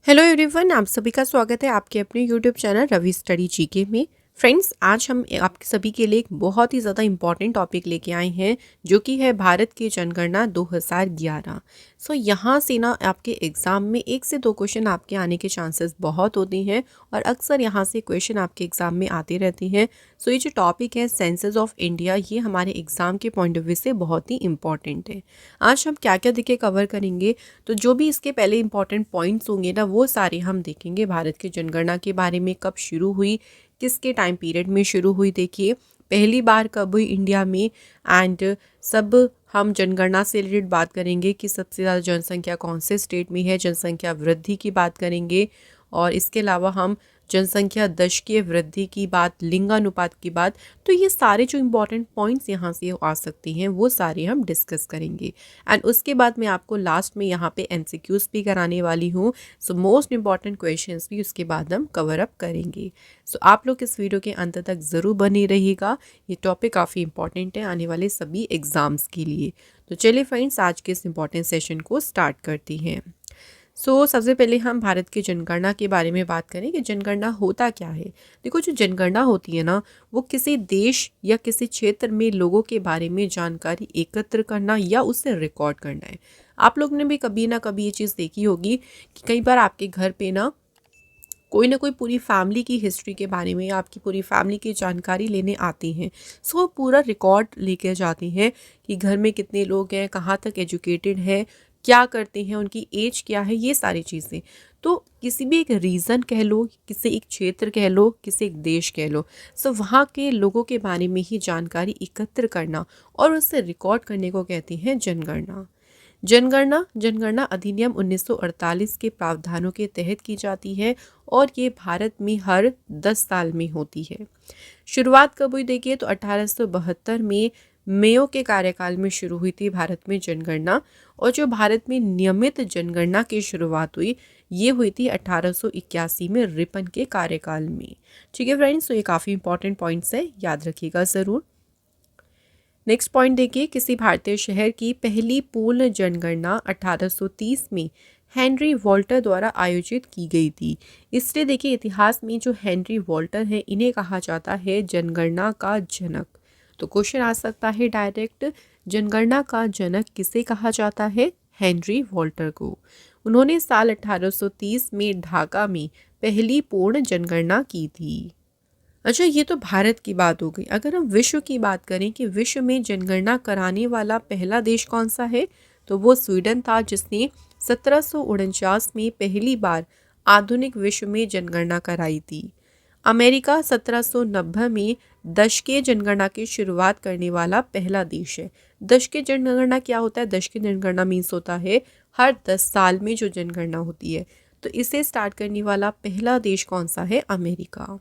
Hello everyone, आप सभी का स्वागत है आपके अपने YouTube channel Ravi study GK में। फ्रेंड्स, आज हम आपके सभी के लिए एक बहुत ही ज़्यादा इंपॉर्टेंट टॉपिक लेके आए हैं, जो कि है भारत की जनगणना 2011। यहाँ से ना आपके एग्ज़ाम में 1 से 2 क्वेश्चन आपके आने के चांसेस बहुत होते हैं और अक्सर यहाँ से क्वेश्चन आपके एग्ज़ाम में आते रहते हैं। ये जो टॉपिक है सेंसस ऑफ इंडिया, ये हमारे एग्ज़ाम के पॉइंट ऑफ व्यू से बहुत ही इंपॉर्टेंट है। आज हम क्या क्या देखिए कवर करेंगे, तो जो भी इसके पहले इंपॉर्टेंट पॉइंट्स होंगे ना, वो सारे हम देखेंगे। भारत की जनगणना के बारे में, कब शुरू हुई, किसके टाइम पीरियड में शुरू हुई, देखिए पहली बार कब हुई इंडिया में, एंड सब हम जनगणना से रिलेटेड बात करेंगे कि सबसे ज़्यादा जनसंख्या कौन से स्टेट में है, जनसंख्या वृद्धि की बात करेंगे। और इसके अलावा हम जनसंख्या दशकीय वृद्धि की बात, लिंगानुपात की बात, तो ये सारे जो इम्पॉर्टेंट पॉइंट्स यहाँ से आ सकते हैं वो सारे हम डिस्कस करेंगे। एंड उसके बाद मैं आपको लास्ट में यहाँ पे एमसीक्यूज भी कराने वाली हूँ। मोस्ट इम्पॉर्टेंट क्वेश्चंस भी उसके बाद हम कवर अप करेंगे। आप लोग इस वीडियो के अंत तक ज़रूर बने रहिएगा। ये टॉपिक काफ़ी इंपॉर्टेंट है आने वाले सभी एग्ज़ाम्स के लिए। तो चलिए फ्रेंड्स, आज के इस इम्पॉर्टेंट सेशन को स्टार्ट करती हैं। सबसे पहले हम भारत की जनगणना के बारे में बात करें कि जनगणना होता क्या है। देखो, जो जनगणना होती है ना, वो किसी देश या किसी क्षेत्र में लोगों के बारे में जानकारी एकत्र करना या उसे रिकॉर्ड करना है। आप लोग ने भी कभी ना कभी ये चीज़ देखी होगी कि कई बार आपके घर पे ना कोई पूरी फैमिली की हिस्ट्री के बारे में, आपकी पूरी फैमिली की जानकारी लेने आते हैं। पूरा रिकॉर्ड लेके जाते हैं कि घर में कितने लोग हैं, कहाँ तक एजुकेटेड है, क्या करते हैं, उनकी एज क्या है, ये सारी चीज़ें। तो किसी भी एक रीज़न कह लो, किसी एक क्षेत्र कह लो, किसी एक देश कह लो, वहाँ के लोगों के बारे में ही जानकारी एकत्र करना और उसे रिकॉर्ड करने को कहते हैं जनगणना। जनगणना अधिनियम 1948 के प्रावधानों के तहत की जाती है और ये भारत में हर 10 साल में होती है। शुरुआत कब हुई, देखिए तो 1872 में मेयो के कार्यकाल में शुरू हुई थी भारत में जनगणना। और जो भारत में नियमित जनगणना की शुरुआत हुई, ये हुई थी 1881 में रिपन के कार्यकाल में। ठीक है फ्रेंड्स, तो ये काफ़ी इंपॉर्टेंट पॉइंट्स है, याद रखिएगा ज़रूर। नेक्स्ट पॉइंट देखिए, किसी भारतीय शहर की पहली पूर्ण जनगणना 1830 में हेनरी वॉल्टर द्वारा आयोजित की गई थी। इसलिए देखिए, इतिहास में जो हेनरी वॉल्टर है, इन्हें कहा जाता है जनगणना का जनक। तो क्वेश्चन आ सकता है डायरेक्ट, जनगणना का जनक किसे कहा जाता है? हेनरी वॉल्टर को। उन्होंने साल 1830 में ढाका में पहली पूर्ण जनगणना की थी। अच्छा, ये तो भारत की बात हो गई। अगर हम विश्व की बात करें कि विश्व में जनगणना कराने वाला पहला देश कौन सा है, तो वो स्वीडन था, जिसने 1749 में पहली बार आधुनिक विश्व में जनगणना कराई थी। अमेरिका 1790 में दशकीय जनगणना की शुरुआत करने वाला पहला देश है। दशकीय जनगणना क्या होता है? दशकीय जनगणना मीन्स होता है हर 10 साल में जो जनगणना होती है। तो इसे स्टार्ट करने वाला पहला देश कौन सा है? अमेरिका।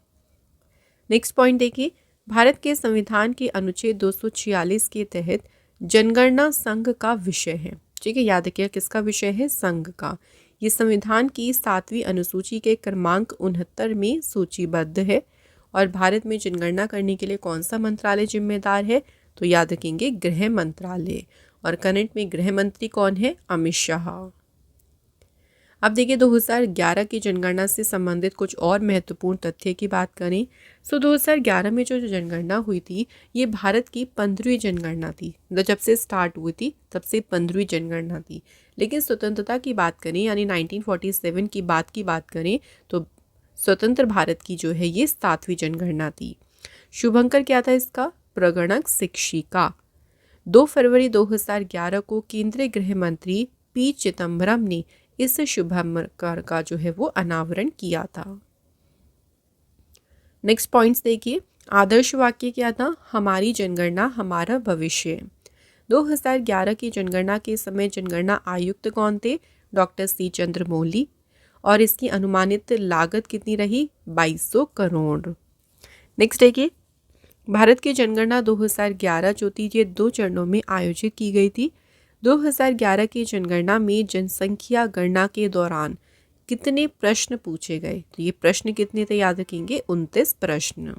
नेक्स्ट पॉइंट देखिए, भारत के संविधान के अनुच्छेद 246 के तहत जनगणना संघ का विषय है। ठीक है, याद रखिए किसका विषय है? संघ का। ये संविधान की 7वीं अनुसूची के क्रमांक 69 में सूचीबद्ध है। और भारत में जनगणना करने के लिए कौन सा मंत्रालय जिम्मेदार है? तो याद रखेंगे गृह मंत्रालय। और करंट में गृह मंत्री कौन है? अमित शाह। अब देखिए, 2011 की जनगणना से संबंधित कुछ और महत्वपूर्ण तथ्य की बात करें। 2011 में जो जनगणना हुई थी, ये भारत की 15वीं जनगणना थी। जब से स्टार्ट हुई थी तब से 15वीं जनगणना थी। लेकिन स्वतंत्रता की बात करें, यानी 1947 की बात करें, तो स्वतंत्र भारत की जो है ये 7वीं जनगणना थी। शुभंकर क्या था इसका? प्रगणक शिक्षिका। 2 फरवरी 2011 को केंद्रीय गृह मंत्री पी चिदम्बरम ने इस शुभंकर का जो है वो अनावरण किया था। नेक्स्ट पॉइंट्स देखिए, आदर्श वाक्य क्या था? हमारी जनगणना हमारा भविष्य। 2011 की जनगणना के समय जनगणना आयुक्त कौन थे? Doctor C Chandramouli. और इसकी अनुमानित लागत कितनी रही? 2200 करोड़। नेक्स्ट देखिए, भारत की जनगणना 2011 जो थी, ये 2 चरणों में आयोजित की गई थी। 2011 की जनगणना में जनसंख्या गणना के दौरान कितने प्रश्न पूछे गए? तो ये प्रश्न कितने थे? याद रखेंगे 29 प्रश्न।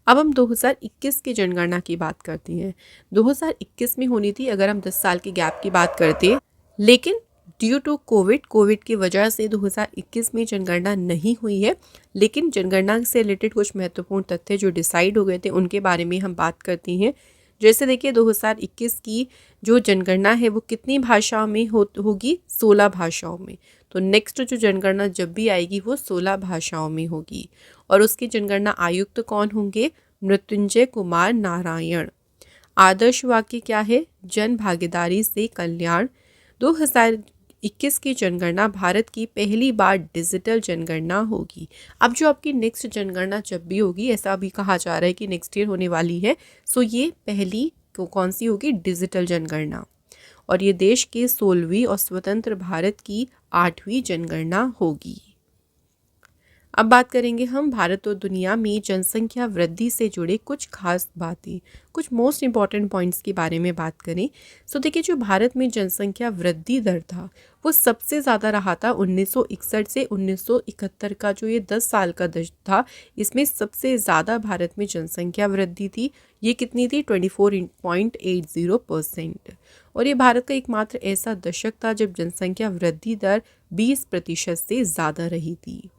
अब हम 2021 की जनगणना की बात करते हैं। 2021 में होनी थी, अगर हम 10 साल के गैप की बात करते हैं, लेकिन ड्यू टू कोविड की वजह से 2021 में जनगणना नहीं हुई है, लेकिन जनगणना से रिलेटेड कुछ महत्वपूर्ण तथ्य जो डिसाइड हो गए थे उनके बारे में हम बात करते हैं। जैसे देखिए 2021 की जो जनगणना है वो कितनी भाषाओं में होगी, 16 भाषाओं में। तो नेक्स्ट जो जनगणना जब भी आएगी वो 16 भाषाओं में होगी। और उसके जनगणना आयुक्त कौन होंगे? मृत्युंजय कुमार नारायण। आदर्श वाक्य क्या है? जन भागीदारी से कल्याण। 2021 की जनगणना भारत की पहली बार डिजिटल जनगणना होगी। अब जो आपकी नेक्स्ट जनगणना जब भी होगी, ऐसा अभी कहा जा रहा है कि नेक्स्ट ईयर होने वाली है, सो ये पहली कौन सी होगी? डिजिटल जनगणना। और ये देश के 16वीं और स्वतंत्र भारत की 8वीं जनगणना होगी। अब बात करेंगे हम भारत और दुनिया में जनसंख्या वृद्धि से जुड़े कुछ खास बातें, कुछ मोस्ट इम्पॉर्टेंट पॉइंट्स के बारे में बात करें। सो देखिए, जो भारत में जनसंख्या वृद्धि दर था वो सबसे ज़्यादा रहा था 1961 से 1971 का जो ये 10 साल का दशक था, इसमें सबसे ज़्यादा भारत में जनसंख्या वृद्धि थी। ये कितनी थी? 24.80%। और ये भारत का एकमात्र ऐसा दशक था जब जनसंख्या वृद्धि दर 20% से ज़्यादा रही थी।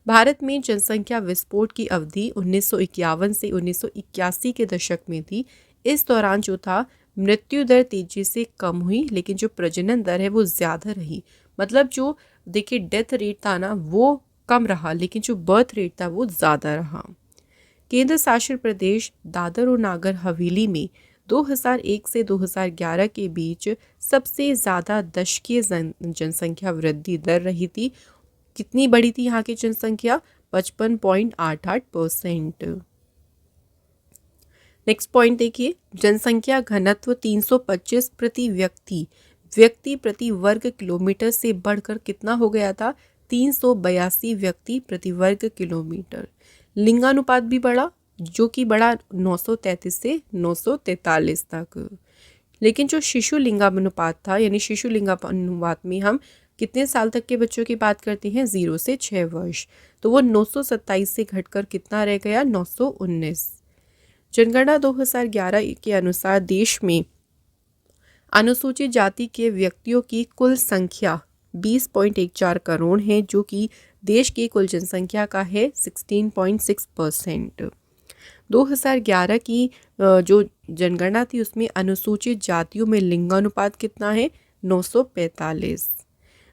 भारत में जनसंख्या विस्फोट की अवधि 1951 से 1981 के दशक में थी। इस दौरान जो था मृत्यु दर तेजी से कम हुई, लेकिन जो प्रजनन दर है वो ज़्यादा रही। मतलब जो देखिए डेथ रेट था ना वो कम रहा, लेकिन जो बर्थ रेट था वो ज़्यादा रहा। केंद्र शासित प्रदेश दादर और नागर हवेली में 2001 से 2011 के बीच सबसे ज़्यादा दशकीय जनसंख्या वृद्धि दर रही थी। कितनी बड़ी थी यहाँ की जनसंख्या? 55.88%। नेक्स्ट पॉइंट देखिए, जनसंख्या घनत्व 325 प्रति व्यक्ति प्रति वर्ग किलोमीटर से बढ़कर कितना हो गया था? 382 व्यक्ति प्रति वर्ग किलोमीटर। लिंगानुपात भी बढ़ा, जो कि बढ़ा 933 से 943 तक। लेकिन जो शिशु लिंगानुपात था, यानी शिशु लिंगानुपात में हम कितने साल तक के बच्चों की बात करते हैं? 0 से 6 वर्ष। तो वो 927 से घटकर कितना रह गया? 919। जनगणना 2011 के अनुसार देश में अनुसूचित जाति के व्यक्तियों की कुल संख्या 20.14 करोड़ है, जो कि देश की कुल जनसंख्या का है 16.6%। 2011 की जो जनगणना थी उसमें अनुसूचित जातियों में लिंगानुपात कितना है? 945।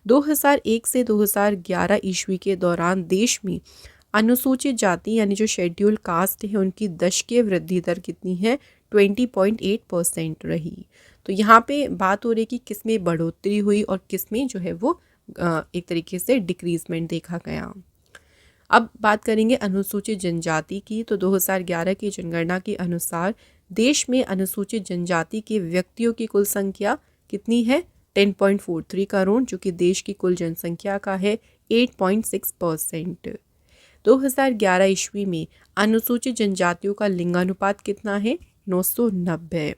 2001 से 2011 ईस्वी के दौरान देश में अनुसूचित जाति यानी जो शेड्यूल कास्ट है उनकी दशकीय वृद्धि दर कितनी है? 20.8% रही। तो यहाँ पे बात हो रही कि किसमें बढ़ोतरी हुई और किसमें जो है वो एक तरीके से डिक्रीजमेंट देखा गया। अब बात करेंगे अनुसूचित जनजाति की। तो 2011 की जनगणना के अनुसार देश में अनुसूचित जनजाति के व्यक्तियों की कुल संख्या कितनी है? 10.43 करोड़, जो कि देश की कुल जनसंख्या का है 8.6%। 2011 ईस्वी में अनुसूचित जनजातियों का लिंगानुपात कितना है? 990।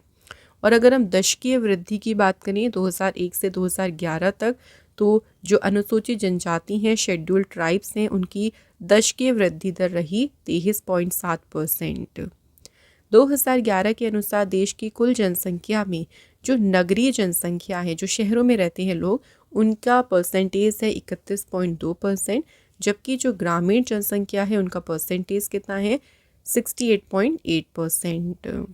और अगर हम दशकीय वृद्धि की बात करें 2001 से 2011 तक, तो जो अनुसूचित जनजाति हैं, शेड्यूल्ड ट्राइब्स हैं, उनकी दशकीय वृद्धि दर रही 23.7%। 2011 के अनुसार देश की कुल जनसंख्या में जो नगरीय जनसंख्या है, जो शहरों में रहते हैं लोग, उनका परसेंटेज है 31.2%, जबकि जो ग्रामीण जनसंख्या है उनका परसेंटेज कितना है? 68.8%।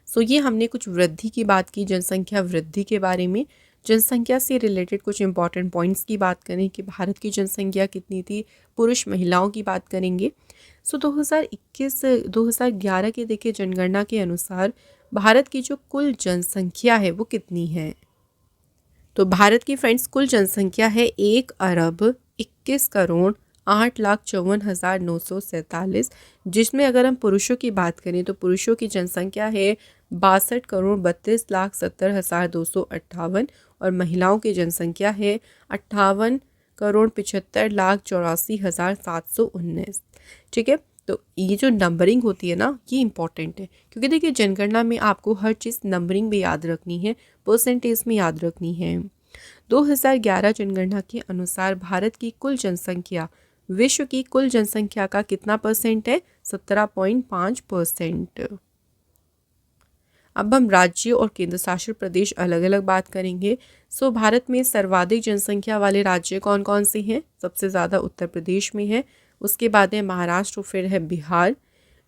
सो ये हमने कुछ वृद्धि की बात की, जनसंख्या वृद्धि के बारे में। जनसंख्या से रिलेटेड कुछ इंपॉर्टेंट पॉइंट्स की बात करें कि भारत की जनसंख्या कितनी थी, पुरुष महिलाओं की बात करेंगे। सो 2011 के देखिए जनगणना के अनुसार भारत की जो कुल जनसंख्या है वो कितनी है? तो भारत की फ्रेंड्स कुल जनसंख्या है 1,21,08,54,947, जिसमें अगर हम पुरुषों की बात करें तो पुरुषों की जनसंख्या है 62,32,70,258 और महिलाओं की जनसंख्या है 58,75,84,719। ठीक है, तो ये जो नंबरिंग होती है ना, ये इंपॉर्टेंट है, क्योंकि देखिए जनगणना में आपको हर चीज़ नंबरिंग में याद रखनी है, परसेंटेज में याद रखनी है। 2011 जनगणना के अनुसार भारत की कुल जनसंख्या विश्व की कुल जनसंख्या का कितना परसेंट है? 17.5%। अब हम राज्य और केंद्र शासित प्रदेश अलग अलग बात करेंगे। सो भारत में सर्वाधिक जनसंख्या वाले राज्य कौन कौन से हैं? सबसे ज़्यादा उत्तर प्रदेश में है, उसके बाद है महाराष्ट्र, फिर है बिहार।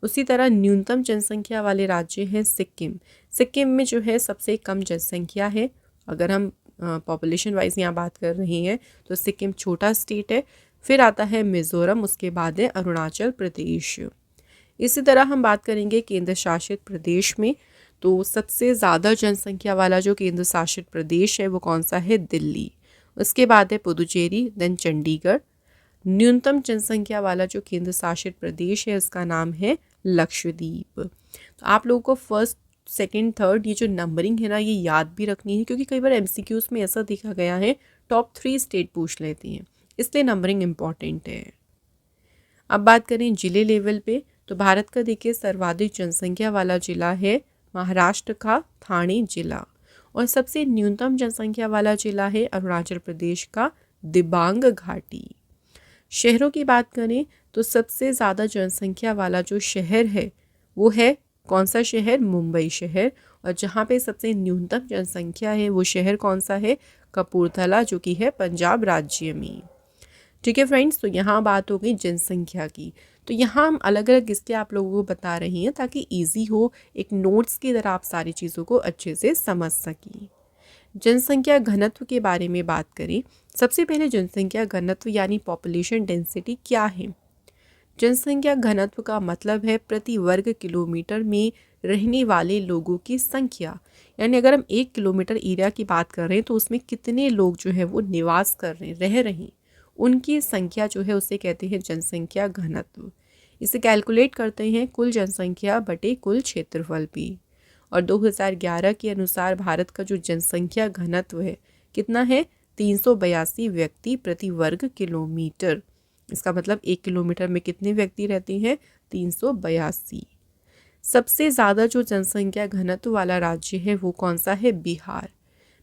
उसी तरह न्यूनतम जनसंख्या वाले राज्य हैं सिक्किम। सिक्किम में जो है सबसे कम जनसंख्या है। अगर हम पॉपुलेशन वाइज यहाँ बात कर रहे हैं तो सिक्किम छोटा स्टेट है। फिर आता है मिज़ोरम, उसके बाद है अरुणाचल प्रदेश। इसी तरह हम बात करेंगे केंद्र शासित प्रदेश में, तो सबसे ज़्यादा जनसंख्या वाला जो केंद्र शासित प्रदेश है वो कौन सा है? दिल्ली। उसके बाद है पुदुचेरी, देन चंडीगढ़। न्यूनतम जनसंख्या वाला जो केंद्र शासित प्रदेश है उसका नाम है लक्षद्वीप। तो आप लोगों को फर्स्ट, सेकंड, थर्ड ये जो नंबरिंग है ना ये याद भी रखनी है, क्योंकि कई बार एमसीक्यूज में ऐसा देखा गया है टॉप 3 स्टेट पूछ लेती हैं, इसलिए नंबरिंग इम्पॉर्टेंट है। अब बात करें जिले लेवल पे, तो भारत का देखिए सर्वाधिक जनसंख्या वाला जिला है महाराष्ट्र का ठाणे जिला, और सबसे न्यूनतम जनसंख्या वाला जिला है अरुणाचल प्रदेश का दिबांग घाटी। शहरों की बात करें तो सबसे ज़्यादा जनसंख्या वाला जो शहर है वो है कौन सा शहर? मुंबई शहर। और जहाँ पे सबसे न्यूनतम जनसंख्या है वो शहर कौन सा है? कपूरथला, जो कि है पंजाब राज्य में। ठीक है फ्रेंड्स, तो यहाँ बात हो गई जनसंख्या की। तो यहाँ हम अलग अलग लिस्टें आप लोगों को बता रही हैं ताकि इजी हो, एक नोट्स की तरह आप सारी चीज़ों को अच्छे से समझ सकें। जनसंख्या घनत्व के बारे में बात करें, सबसे पहले जनसंख्या घनत्व यानी पॉपुलेशन डेंसिटी क्या है? जनसंख्या घनत्व का मतलब है प्रति वर्ग किलोमीटर में रहने वाले लोगों की संख्या, यानी अगर हम 1 किलोमीटर एरिया की बात कर रहे हैं तो उसमें कितने लोग जो है वो निवास कर रहे हैं, रह रहे हैं, उनकी संख्या जो है उसे कहते हैं जनसंख्या घनत्व। इसे कैलकुलेट करते हैं कुल जनसंख्या बटे कुल क्षेत्रफल पे। और 2011 के अनुसार भारत का जो जनसंख्या घनत्व है कितना है? 382 व्यक्ति प्रति वर्ग किलोमीटर। इसका मतलब 1 किलोमीटर में कितने व्यक्ति रहते हैं? 382। सबसे ज़्यादा जो जनसंख्या घनत्व वाला राज्य है वो कौन सा है? बिहार।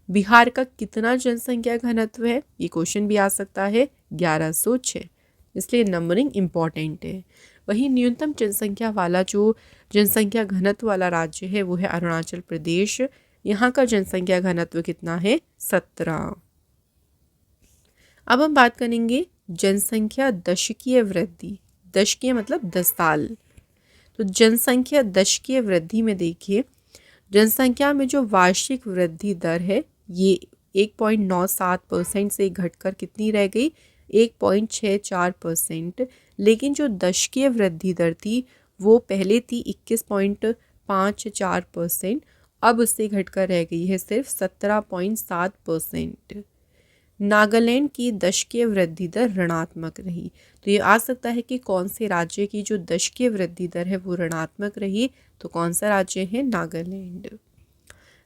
बिहार का कितना जनसंख्या घनत्व है? ये क्वेश्चन भी आ सकता है, 1106, इसलिए नंबरिंग इम्पॉर्टेंट है। वहीं न्यूनतम जनसंख्या वाला जो जनसंख्या घनत्व वाला राज्य है वो है अरुणाचल प्रदेश। यहाँ का जनसंख्या घनत्व कितना है? 17। अब हम बात करेंगे जनसंख्या दशकीय वृद्धि। दशकीय मतलब 10 साल। तो जनसंख्या दशकीय वृद्धि में देखिए, जनसंख्या में जो वार्षिक वृद्धि दर है ये 1.97% से घटकर कितनी रह गई? 1.64%। लेकिन जो दशकीय वृद्धि दर थी वो पहले थी 21.54%, अब उससे घटकर रह गई है सिर्फ 17.7%। नागालैंड की दशकीय वृद्धि दर ऋणात्मक रही। तो ये आ सकता है कि कौन से राज्य की जो दशकीय वृद्धि दर है वो ऋणात्मक रही, तो कौन सा राज्य है? नागालैंड।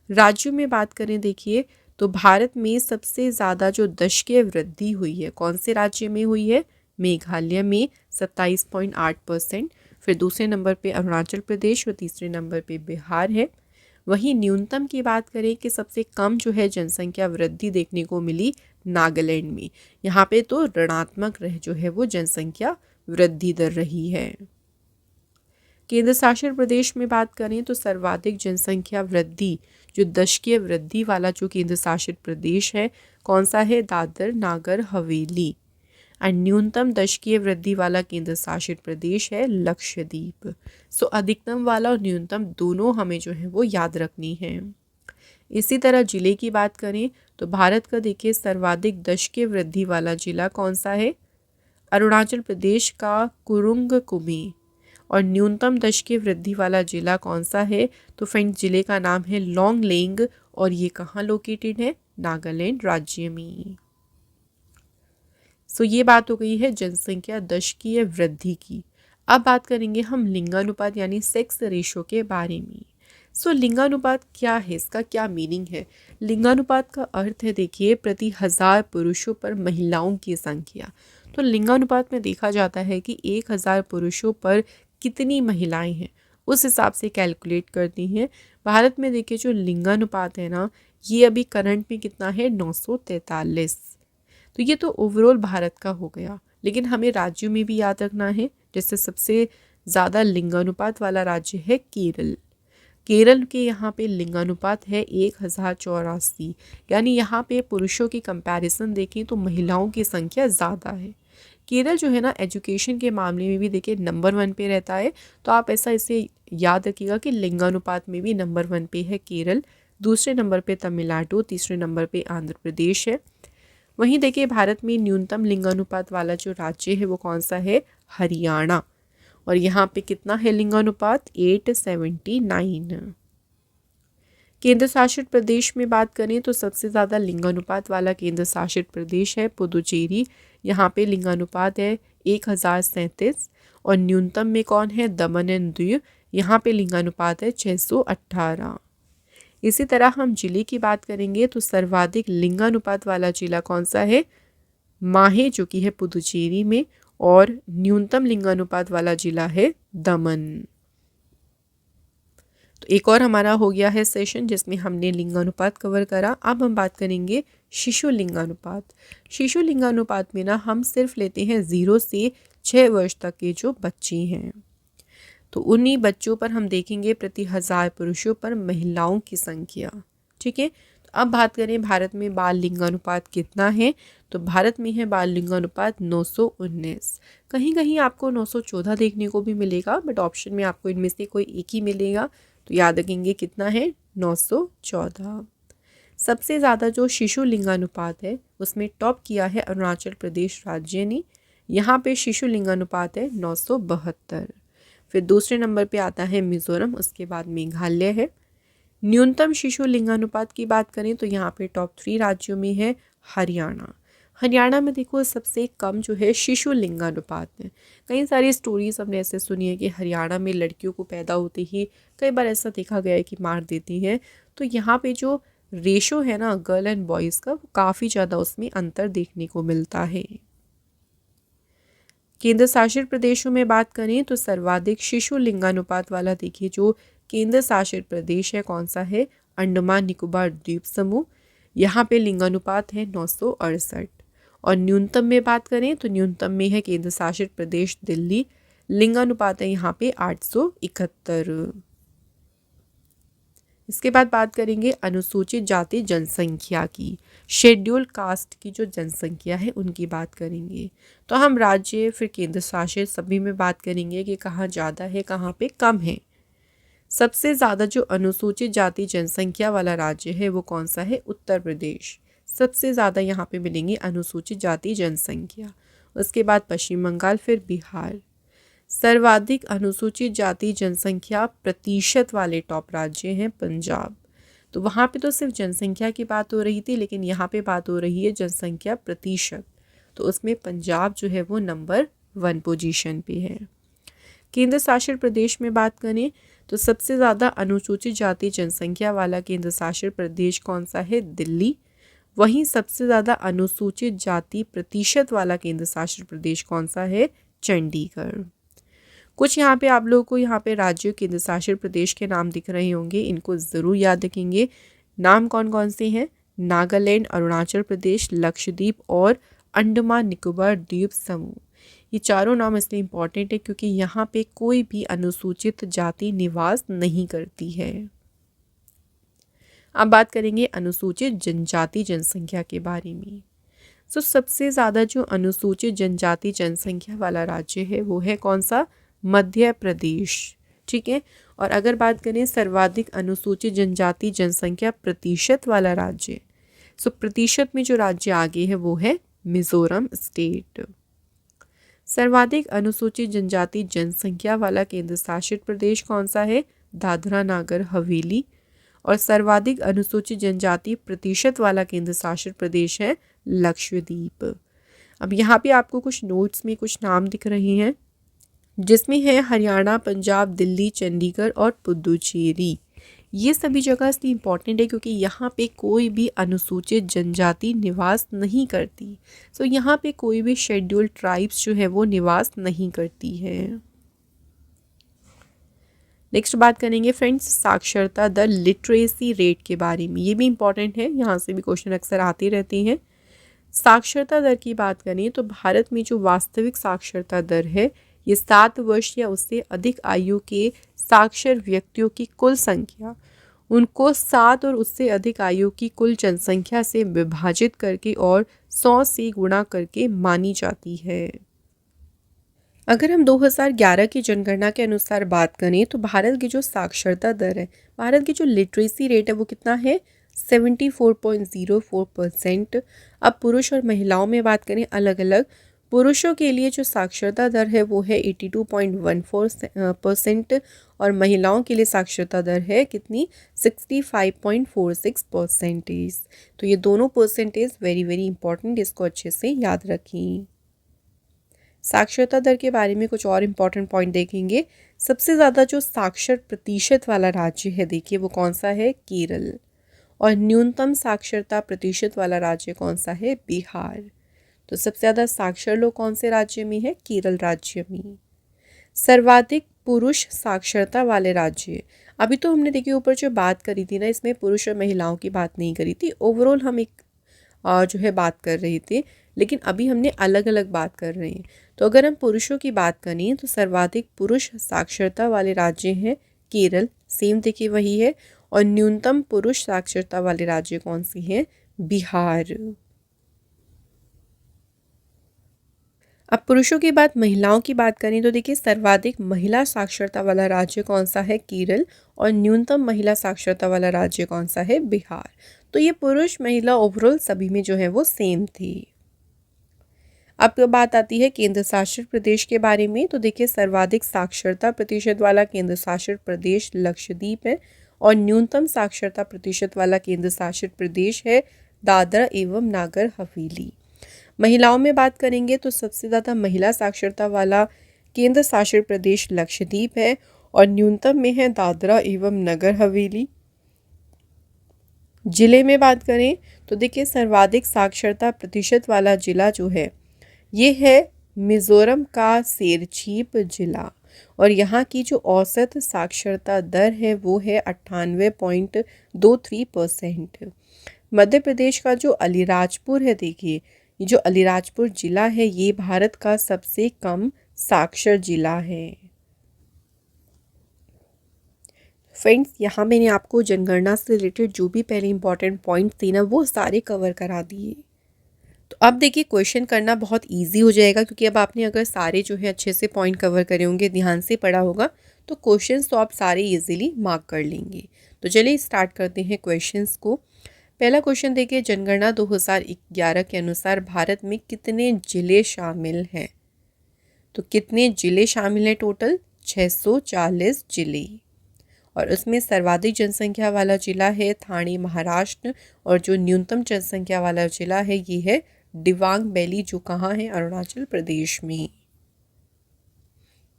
राज्यों में बात करें देखिए, तो भारत में सबसे ज़्यादा जो दशकीय वृद्धि हुई है कौन से राज्य में हुई है? मेघालय में 27.8%। फिर दूसरे नंबर पे अरुणाचल प्रदेश और तीसरे नंबर पे बिहार है। वहीं न्यूनतम की बात करें कि सबसे कम जो है जनसंख्या वृद्धि देखने को मिली नागालैंड में। यहाँ पे तो ऋणात्मक रह जो है वो जनसंख्या वृद्धि दर रही है। केंद्र शासित प्रदेश में बात करें तो सर्वाधिक जनसंख्या वृद्धि जो दशकीय वृद्धि वाला जो केंद्र शासित प्रदेश है कौन सा है? दादर नागर हवेली। और न्यूनतम दशकीय वृद्धि वाला केंद्र शासित प्रदेश है लक्षद्वीप। सो अधिकतम वाला और न्यूनतम दोनों हमें जो है वो याद रखनी है। इसी तरह जिले की बात करें तो भारत का देखिए सर्वाधिक दशकीय वृद्धि वाला जिला कौन सा है? अरुणाचल प्रदेश का कुरुंग कुमे। और न्यूनतम दशकीय वृद्धि वाला जिला कौन सा है? तो फ्रेंड्स जिले का नाम है लोंगलेंग, और ये कहाँ लोकेटेड है? नागालैंड राज्य में। सो ये बात हो गई है जनसंख्या दशकीय वृद्धि की। अब बात करेंगे हम लिंगानुपात यानी सेक्स रेशो के बारे में। सो लिंगानुपात क्या है, इसका क्या मीनिंग है? लिंगानुपात का अर्थ है देखिए प्रति 1000 पुरुषों पर महिलाओं की संख्या। तो लिंगानुपात में देखा जाता है कि 1000 पुरुषों पर कितनी महिलाएं हैं, उस हिसाब से कैलकुलेट करती हैं। भारत में देखिए जो लिंगानुपात है ना ये अभी करंट में कितना है? 943। तो ये तो ओवरऑल भारत का हो गया, लेकिन हमें राज्यों में भी याद रखना है। जैसे सबसे ज़्यादा लिंगानुपात वाला राज्य है केरल। केरल के यहाँ पे लिंगानुपात है 1084, यानी यहाँ पे पुरुषों की कंपैरिजन देखें तो महिलाओं की संख्या ज़्यादा है। केरल जो है ना एजुकेशन के मामले में भी देखिए नंबर 1 पे रहता है, तो आप ऐसा इसे याद रखिएगा कि लिंगानुपात में भी नंबर 1 पे है केरल, दूसरे नंबर पे तमिलनाडु, तीसरे नंबर पे आंध्र प्रदेश है। वहीं देखिए भारत में न्यूनतम लिंगानुपात वाला जो राज्य है वो कौन सा है, हरियाणा, और यहाँ पे कितना है लिंगानुपात, 879। केंद्र शासित प्रदेश में बात करें तो सबसे ज़्यादा लिंगानुपात वाला केंद्र शासित प्रदेश है पुदुचेरी, यहाँ पे लिंगानुपात है 1037, और न्यूनतम में कौन है, दमन एंड दीव, यहाँ पे लिंगानुपात है 618। इसी तरह हम जिले की बात करेंगे तो सर्वाधिक लिंगानुपात वाला जिला कौन सा है, माहे, जो कि है पुदुचेरी में, और न्यूनतम लिंगानुपात वाला जिला है दमन। तो एक और हमारा हो गया है सेशन जिसमें हमने लिंगानुपात कवर करा। अब हम बात करेंगे शिशु लिंगानुपात। शिशु लिंगानुपात में ना हम सिर्फ लेते हैं 0 से 6 वर्ष तक के जो बच्चे हैं, तो उन्हीं बच्चों पर हम देखेंगे प्रति 1000 पुरुषों पर महिलाओं की संख्या। ठीक है, तो अब बात करें भारत में बाल लिंगानुपात कितना है, तो भारत में है बाल लिंगानुपात 919। कहीं कहीं आपको 914 देखने को भी मिलेगा, बट ऑप्शन में आपको इनमें से कोई एक ही मिलेगा, तो याद रखेंगे कितना है, 914। सबसे ज़्यादा जो शिशु लिंगानुपात है उसमें टॉप किया है अरुणाचल प्रदेश राज्य ने, यहाँ पे शिशु लिंगानुपात है 972। फिर दूसरे नंबर पे आता है मिजोरम, उसके बाद मेघालय है। न्यूनतम शिशु लिंगानुपात की बात करें तो यहाँ पे टॉप 3 राज्यों में है हरियाणा। हरियाणा में देखो सबसे कम जो है शिशु लिंगानुपात है। कई सारी स्टोरीज हमने ऐसे सुनी है कि हरियाणा में लड़कियों को पैदा होते ही कई बार ऐसा देखा गया है कि मार देती हैं, तो यहाँ पे जो रेशो है ना गर्ल एंड बॉयज़ का, वो काफ़ी ज़्यादा उसमें अंतर देखने को मिलता है। केंद्र शासित प्रदेशों में बात करें तो सर्वाधिक शिशु लिंगानुपात वाला देखिए जो केंद्र शासित प्रदेश है कौन सा है, अंडमान निकोबार द्वीप समूह, यहाँ पे लिंगानुपात है 968। और न्यूनतम में बात करें तो न्यूनतम में है केंद्र शासित प्रदेश दिल्ली, लिंगानुपात है यहाँ पे 871। इसके बाद बात करेंगे अनुसूचित जाति जनसंख्या की, शेड्यूल कास्ट की जो जनसंख्या है उनकी बात करेंगे। तो हम राज्य फिर केंद्र शासित सभी में बात करेंगे कि कहाँ ज़्यादा है कहाँ पे कम है। सबसे ज़्यादा जो अनुसूचित जाति जनसंख्या वाला राज्य है वो कौन सा है, उत्तर प्रदेश, सबसे ज़्यादा यहाँ पे मिलेंगे अनुसूचित जाति जनसंख्या। उसके बाद पश्चिम बंगाल, फिर बिहार। सर्वाधिक अनुसूचित जाति जनसंख्या प्रतिशत वाले टॉप राज्य हैं पंजाब, तो वहाँ पे तो सिर्फ जनसंख्या की बात हो रही थी, लेकिन यहाँ पे बात हो रही है जनसंख्या प्रतिशत, तो उसमें पंजाब जो है वो नंबर 1 पोजीशन पे है। केंद्र शासित प्रदेश में बात करें तो सबसे ज़्यादा अनुसूचित जाति जनसंख्या वाला केंद्र शासित प्रदेश कौन सा है, दिल्ली। वहीं सबसे ज़्यादा अनुसूचित जाति प्रतिशत वाला केंद्र शासित प्रदेश कौन सा है, चंडीगढ़। कुछ यहाँ पे आप लोगों को यहाँ पे राज्य केंद्र शासित प्रदेश के नाम दिख रहे होंगे, इनको ज़रूर याद रखेंगे। नाम कौन कौन से हैं, नागालैंड, अरुणाचल प्रदेश, लक्षद्वीप और अंडमान निकोबार द्वीप समूह। ये चारों नाम इसलिए इम्पॉर्टेंट है क्योंकि यहाँ पे कोई भी अनुसूचित जाति निवास नहीं करती है। अब बात करेंगे अनुसूचित जनजाति जनसंख्या के बारे में। तो सबसे ज़्यादा जो अनुसूचित जनजाति जनसंख्या वाला राज्य है वो है कौन सा, मध्य प्रदेश। ठीक है, और अगर बात करें सर्वाधिक अनुसूचित जनजाति जनसंख्या प्रतिशत वाला राज्य, सो प्रतिशत में जो राज्य आगे है वो है मिजोरम स्टेट। सर्वाधिक अनुसूचित जनजाति जनसंख्या वाला केंद्र शासित प्रदेश कौन सा है, दादरा नागर हवेली। और सर्वाधिक अनुसूचित जनजाति प्रतिशत वाला केंद्र शासित प्रदेश है लक्षद्वीप। अब यहाँ पे आपको कुछ नोट्स में कुछ नाम दिख रहे हैं जिसमें है हरियाणा, पंजाब, दिल्ली, चंडीगढ़ और पुदुचेरी। ये सभी जगह इसलिए इम्पॉर्टेंट है क्योंकि यहाँ पे कोई भी अनुसूचित जनजाति निवास नहीं करती। सो यहाँ पे कोई भी शेड्यूल्ड ट्राइब्स जो है वो निवास नहीं करती है। नेक्स्ट बात करेंगे फ्रेंड्स साक्षरता दर, लिटरेसी रेट के बारे में। ये भी इम्पॉर्टेंट है, यहाँ से भी क्वेश्चन अक्सर आते रहते हैं। साक्षरता दर की बात करें तो भारत में जो वास्तविक साक्षरता दर है ये 7 वर्ष या उससे अधिक आयु के साक्षर व्यक्तियों की कुल संख्या उनको 7 और उससे अधिक आयु की कुल जनसंख्या से विभाजित करके और 100 से गुणा करके मानी जाती है। अगर हम 2011 की जनगणना के अनुसार बात करें तो भारत की जो साक्षरता दर है, भारत की जो लिटरेसी रेट है वो कितना है 74.04%। अब पुरुष और महिलाओं में बात करें अलग अलग, पुरुषों के लिए जो साक्षरता दर है वो है 82.14% और महिलाओं के लिए साक्षरता दर है कितनी 65.46%। तो ये दोनों परसेंटेज वेरी वेरी इंपॉर्टेंट, इसको अच्छे से याद रखें। साक्षरता दर के बारे में कुछ और इम्पॉर्टेंट पॉइंट देखेंगे। सबसे ज़्यादा जो साक्षर प्रतिशत वाला राज्य है देखिए वो कौन सा है, केरल। और न्यूनतम साक्षरता प्रतिशत वाला राज्य कौन सा है, बिहार। तो सबसे ज़्यादा साक्षर लोग कौन से राज्य में है, केरल राज्य में। सर्वाधिक पुरुष साक्षरता वाले राज्य, अभी तो हमने देखिए ऊपर जो बात करी थी ना, इसमें पुरुष और महिलाओं की बात नहीं करी थी, ओवरऑल हम एक जो है बात कर रहे थे, लेकिन अभी हमने अलग अलग बात कर रहे हैं। तो अगर हम पुरुषों की बात करें तो सर्वाधिक पुरुष साक्षरता वाले राज्य हैं केरल, सेम देखिए वही है। और न्यूनतम पुरुष साक्षरता वाले राज्य कौन सी हैं, बिहार। अब पुरुषों के बाद महिलाओं की बात करें तो देखिए सर्वाधिक महिला साक्षरता वाला राज्य कौन सा है, केरल। और न्यूनतम महिला साक्षरता वाला राज्य कौन सा है, बिहार। तो ये पुरुष महिला ओवरऑल सभी में जो है वो सेम थी। अब बात आती है केंद्र शासित प्रदेश के बारे में, तो देखिए सर्वाधिक साक्षरता प्रतिशत वाला केंद्र शासित प्रदेश लक्षद्वीप है और न्यूनतम साक्षरता प्रतिशत वाला केंद्र शासित प्रदेश है दादरा एवं नागर हवेली। महिलाओं में बात करेंगे तो सबसे ज़्यादा महिला साक्षरता वाला केंद्र शासित प्रदेश लक्षद्वीप है और न्यूनतम में है दादरा एवं नगर हवेली। जिले में बात करें तो देखिए सर्वाधिक साक्षरता प्रतिशत वाला जिला जो है ये है मिजोरम का सेरछीप जिला और यहाँ की जो औसत साक्षरता दर है वो है 98.23%। मध्य प्रदेश का जो अलीराजपुर है, देखिए ये जो अलीराजपुर जिला है ये भारत का सबसे कम साक्षर जिला है। फ्रेंड्स, यहाँ मैंने आपको जनगणना से रिलेटेड जो भी पहले इंपॉर्टेंट पॉइंट थे ना वो सारे कवर करा दिए। तो अब देखिए क्वेश्चन करना बहुत इजी हो जाएगा, क्योंकि अब आपने अगर सारे जो है अच्छे से पॉइंट कवर करे होंगे, ध्यान से पढ़ा होगा, तो क्वेश्चंस तो आप सारे इजीली मार्क कर लेंगे। तो चलिए स्टार्ट करते हैं क्वेश्चंस को। पहला क्वेश्चन देखिए, जनगणना 2011 के अनुसार भारत में कितने जिले शामिल हैं। तो कितने जिले शामिल हैं टोटल, 640 जिले। और उसमें सर्वाधिक जनसंख्या वाला जिला है ठाणे महाराष्ट्र और जो न्यूनतम जनसंख्या वाला जिला है ये है दिबांग वैली, जो कहाँ है, अरुणाचल प्रदेश में।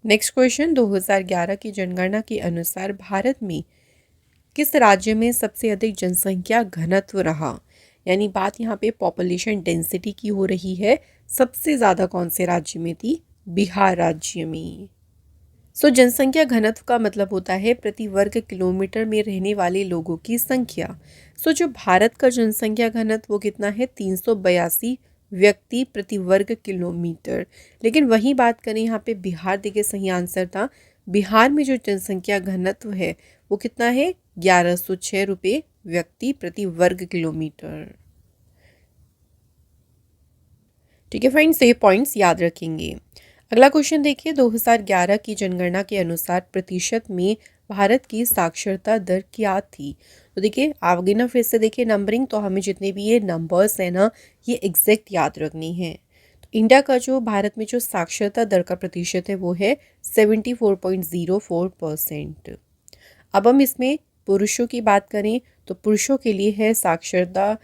नेक्स्ट क्वेश्चन, 2011 की जनगणना के अनुसार भारत में किस राज्य में सबसे अधिक जनसंख्या घनत्व रहा। यानी बात यहाँ पे पॉपुलेशन डेंसिटी की हो रही है, सबसे ज़्यादा कौन से राज्य में थी, बिहार राज्य में। जनसंख्या घनत्व का मतलब होता है प्रति वर्ग किलोमीटर में रहने वाले लोगों की संख्या। जो भारत का जनसंख्या घनत्व वो कितना है, 382 व्यक्ति प्रति वर्ग किलोमीटर। लेकिन वही बात करें यहाँ पे बिहार, देखिए सही आंसर था, बिहार में जो जनसंख्या घनत्व है वो कितना है, 1106 रुपये व्यक्ति प्रति वर्ग किलोमीटर। ठीक है फ्रेंड्स, ये पॉइंट्स याद रखेंगे। अगला क्वेश्चन देखिए, 2011 की जनगणना के अनुसार प्रतिशत में भारत की साक्षरता दर क्या थी। तो देखिए आगे ना फिर से देखिए नंबरिंग, तो हमें जितने भी ये नंबर्स हैं ना ये एग्जैक्ट याद रखनी है। तो इंडिया का जो भारत में जो साक्षरता दर का प्रतिशत है वो है 74.04%। अब हम इसमें पुरुषों की बात करें तो पुरुषों के लिए है साक्षरता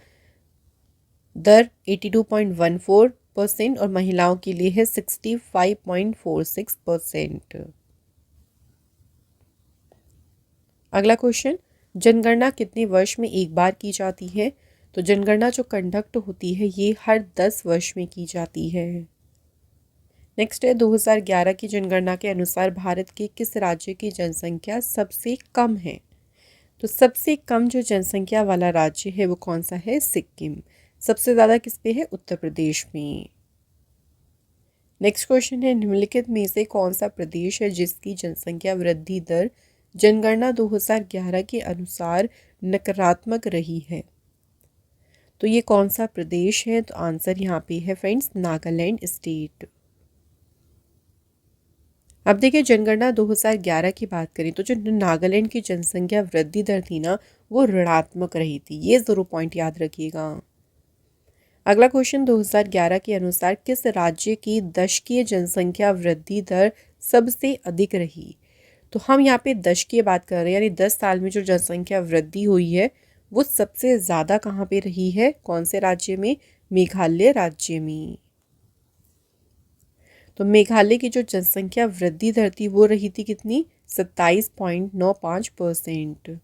दर 82.14% और महिलाओं के लिए है 65.46%। अगला क्वेश्चन, जनगणना कितने वर्ष में एक बार की जाती है। तो जनगणना जो कंडक्ट होती है ये हर 10 वर्ष में की जाती है। नेक्स्ट है, 2011 की जनगणना के अनुसार भारत के किस राज्य की जनसंख्या सबसे कम है। तो सबसे कम जो जनसंख्या वाला राज्य है वो कौन सा है, सिक्किम। सबसे ज़्यादा किस पे है, उत्तर प्रदेश में। नेक्स्ट क्वेश्चन है, निम्नलिखित में से कौन सा प्रदेश है जिसकी जनसंख्या वृद्धि दर जनगणना 2011 के अनुसार नकारात्मक रही है? तो ये कौन सा प्रदेश है? तो आंसर यहाँ पे है फ्रेंड्स नागालैंड स्टेट। अब देखिए जनगणना 2011 की बात करें तो जो नागालैंड की जनसंख्या वृद्धि दर थी ना, वो ऋणात्मक रही थी। ये जरूर पॉइंट याद रखिएगा। अगला क्वेश्चन, 2011 के अनुसार किस राज्य की दशकीय जनसंख्या वृद्धि दर सबसे अधिक रही? तो हम यहाँ पे दशकीय बात कर रहे हैं, यानी 10 साल में जो जनसंख्या वृद्धि हुई है वो सबसे ज़्यादा कहाँ पे रही है? कौन से राज्य में? मेघालय राज्य में। तो मेघालय की जो जनसंख्या वृद्धि दर थी वो रही थी कितनी? 27.95%।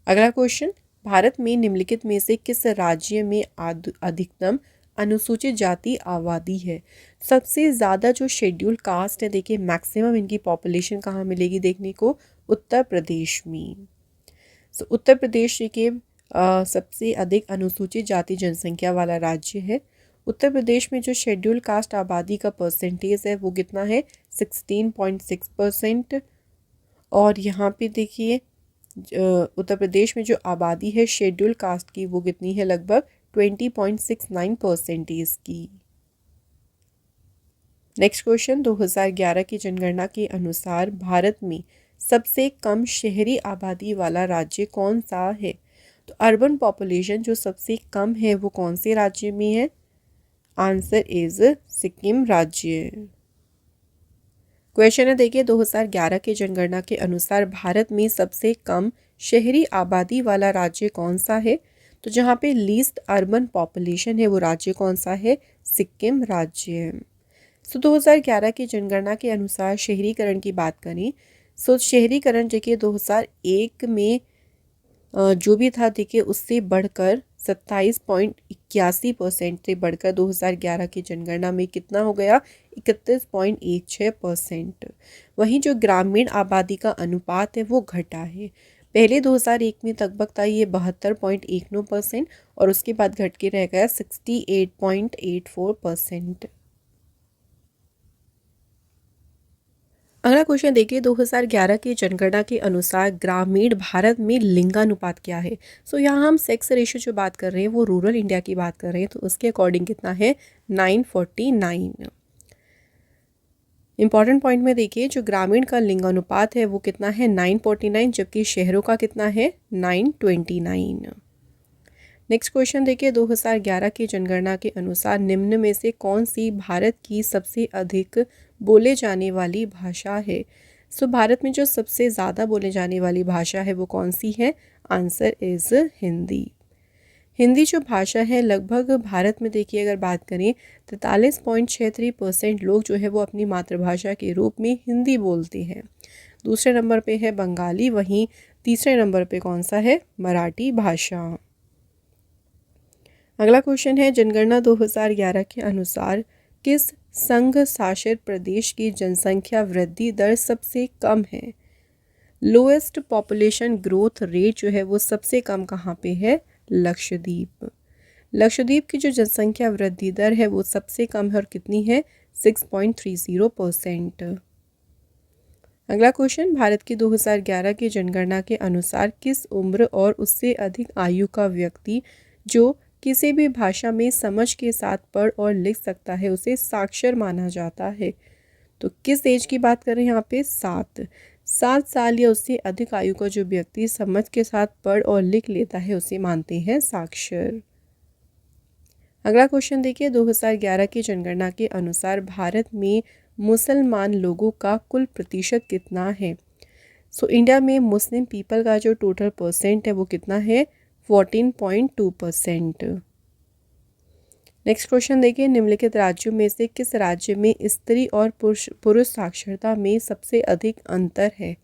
अगला क्वेश्चन, भारत में निम्नलिखित में से किस राज्य में अधिकतम अनुसूचित जाति आबादी है? सबसे ज़्यादा जो शेड्यूल कास्ट है, देखिए मैक्सिमम इनकी पॉपुलेशन कहाँ मिलेगी देखने को? उत्तर प्रदेश में। तो उत्तर प्रदेश के सबसे अधिक अनुसूचित जाति जनसंख्या वाला राज्य है। उत्तर प्रदेश में जो शेड्यूल कास्ट आबादी का परसेंटेज है वो कितना है? 16.6%। और यहाँ पे देखिए उत्तर प्रदेश में जो आबादी है शेड्यूल कास्ट की वो कितनी है? लगभग 20.69% की। नेक्स्ट क्वेश्चन, 2011 की जनगणना के अनुसार भारत में सबसे कम शहरी आबादी वाला राज्य कौन सा है? तो अर्बन पॉपुलेशन जो सबसे कम है वो कौन से राज्य में है? आंसर इज सिक्किम राज्य। क्वेश्चन है देखिए, 2011 के जनगणना के अनुसार भारत में सबसे कम शहरी आबादी वाला राज्य कौन सा है? तो जहाँ पे लीस्ट अर्बन पॉपुलेशन है वो राज्य कौन सा है? सिक्किम राज्य। सो 2011 की जनगणना के अनुसार शहरीकरण की बात करें, सो शहरीकरण देखिए 2001 में जो भी था देखिए उससे बढ़कर 27.81% से बढ़कर 2011 की जनगणना में कितना हो गया? 31.16%। वहीं जो ग्रामीण आबादी का अनुपात है वो घटा है। पहले 2001 में लगभग था ये 72.19% और उसके बाद घट के रह गया 68.84%। अगला क्वेश्चन देखिए, 2011 की जनगणना के अनुसार ग्रामीण भारत में लिंगानुपात क्या है? सो यहाँ हम सेक्स रेशियो जो बात कर रहे हैं वो रूरल इंडिया की बात कर रहे हैं, तो उसके अकॉर्डिंग कितना है? 949। इंपॉर्टेंट पॉइंट में देखिए जो ग्रामीण का लिंगानुपात है वो कितना है? 949, जबकि शहरों का कितना है? 929। नेक्स्ट क्वेश्चन देखिए, 2011 की जनगणना के अनुसार निम्न में से कौन सी भारत की सबसे अधिक बोले जाने वाली भाषा है? सो भारत में जो सबसे ज़्यादा बोले जाने वाली भाषा है वो कौन सी है? Answer is Hindi. हिंदी जो भाषा है लगभग भारत में देखिए अगर बात करें 43.63% लोग जो है वो अपनी मातृभाषा के रूप में हिंदी बोलते हैं। दूसरे नंबर पे है बंगाली, वहीं तीसरे नंबर पे कौन सा है? मराठी भाषा। अगला क्वेश्चन है, जनगणना 2011 के अनुसार किस संघ शासित प्रदेश की जनसंख्या वृद्धि दर सबसे कम है? लोएस्ट पॉपुलेशन ग्रोथ रेट जो है वो सबसे कम कहाँ पे है? लक्षद्वीप। लक्षद्वीप की जो जनसंख्या वृद्धि दर है वो सबसे कम है और कितनी है? 6.30%। अगला क्वेश्चन, भारत की 2011 की जनगणना के अनुसार किस उम्र और उससे अधिक आयु का व्यक्ति जो किसी भी भाषा में समझ के साथ पढ़ और लिख सकता है उसे साक्षर माना जाता है? तो किस एज की बात करें यहाँ पे? 7 साल या उससे अधिक आयु का जो व्यक्ति समझ के साथ पढ़ और लिख लेता है उसे मानते हैं साक्षर। अगला क्वेश्चन देखिए, 2011 की जनगणना के अनुसार भारत में मुसलमान लोगों का कुल प्रतिशत कितना है? सो इंडिया में मुस्लिम पीपल का जो टोटल परसेंट है वो कितना है? 14.2%। नेक्स्ट क्वेश्चन देखिए, निम्नलिखित राज्यों में से किस राज्य में स्त्री और पुरुष साक्षरता में सबसे अधिक अंतर है?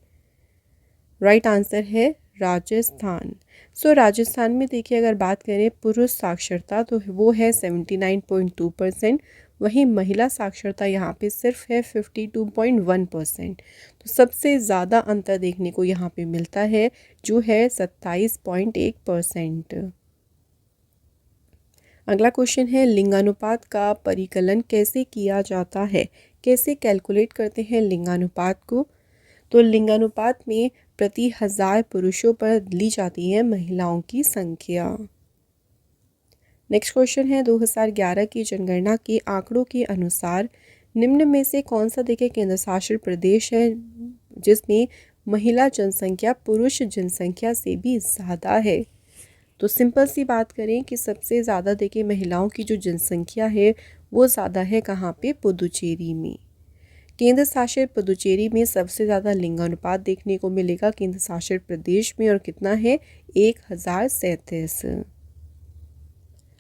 राइट आंसर है राजस्थान। सो राजस्थान में देखिए अगर बात करें पुरुष साक्षरता तो वो है 79.2%, वहीं महिला साक्षरता यहाँ पे सिर्फ है 52.1%। तो सबसे ज़्यादा अंतर देखने को यहाँ पे मिलता है जो है 27.1%। अगला क्वेश्चन है लिंगानुपात का परिकलन कैसे किया जाता है, कैसे कैलकुलेट करते हैं लिंगानुपात को। तो लिंगानुपात में प्रति 1000 पुरुषों पर ली जाती है महिलाओं की संख्या। नेक्स्ट क्वेश्चन है 2011 की जनगणना के आंकड़ों के अनुसार निम्न में से कौन सा देखिए केंद्र शासित प्रदेश है जिसमें महिला जनसंख्या पुरुष जनसंख्या से भी ज़्यादा है। तो सिंपल सी बात करें कि सबसे ज़्यादा देखिए महिलाओं की जो जनसंख्या है वो ज़्यादा है कहाँ पे, पुदुचेरी में। केंद्र शासित पुदुचेरी में सबसे ज़्यादा लिंगानुपात देखने को मिलेगा केंद्र शासित प्रदेश में, और कितना है 1037।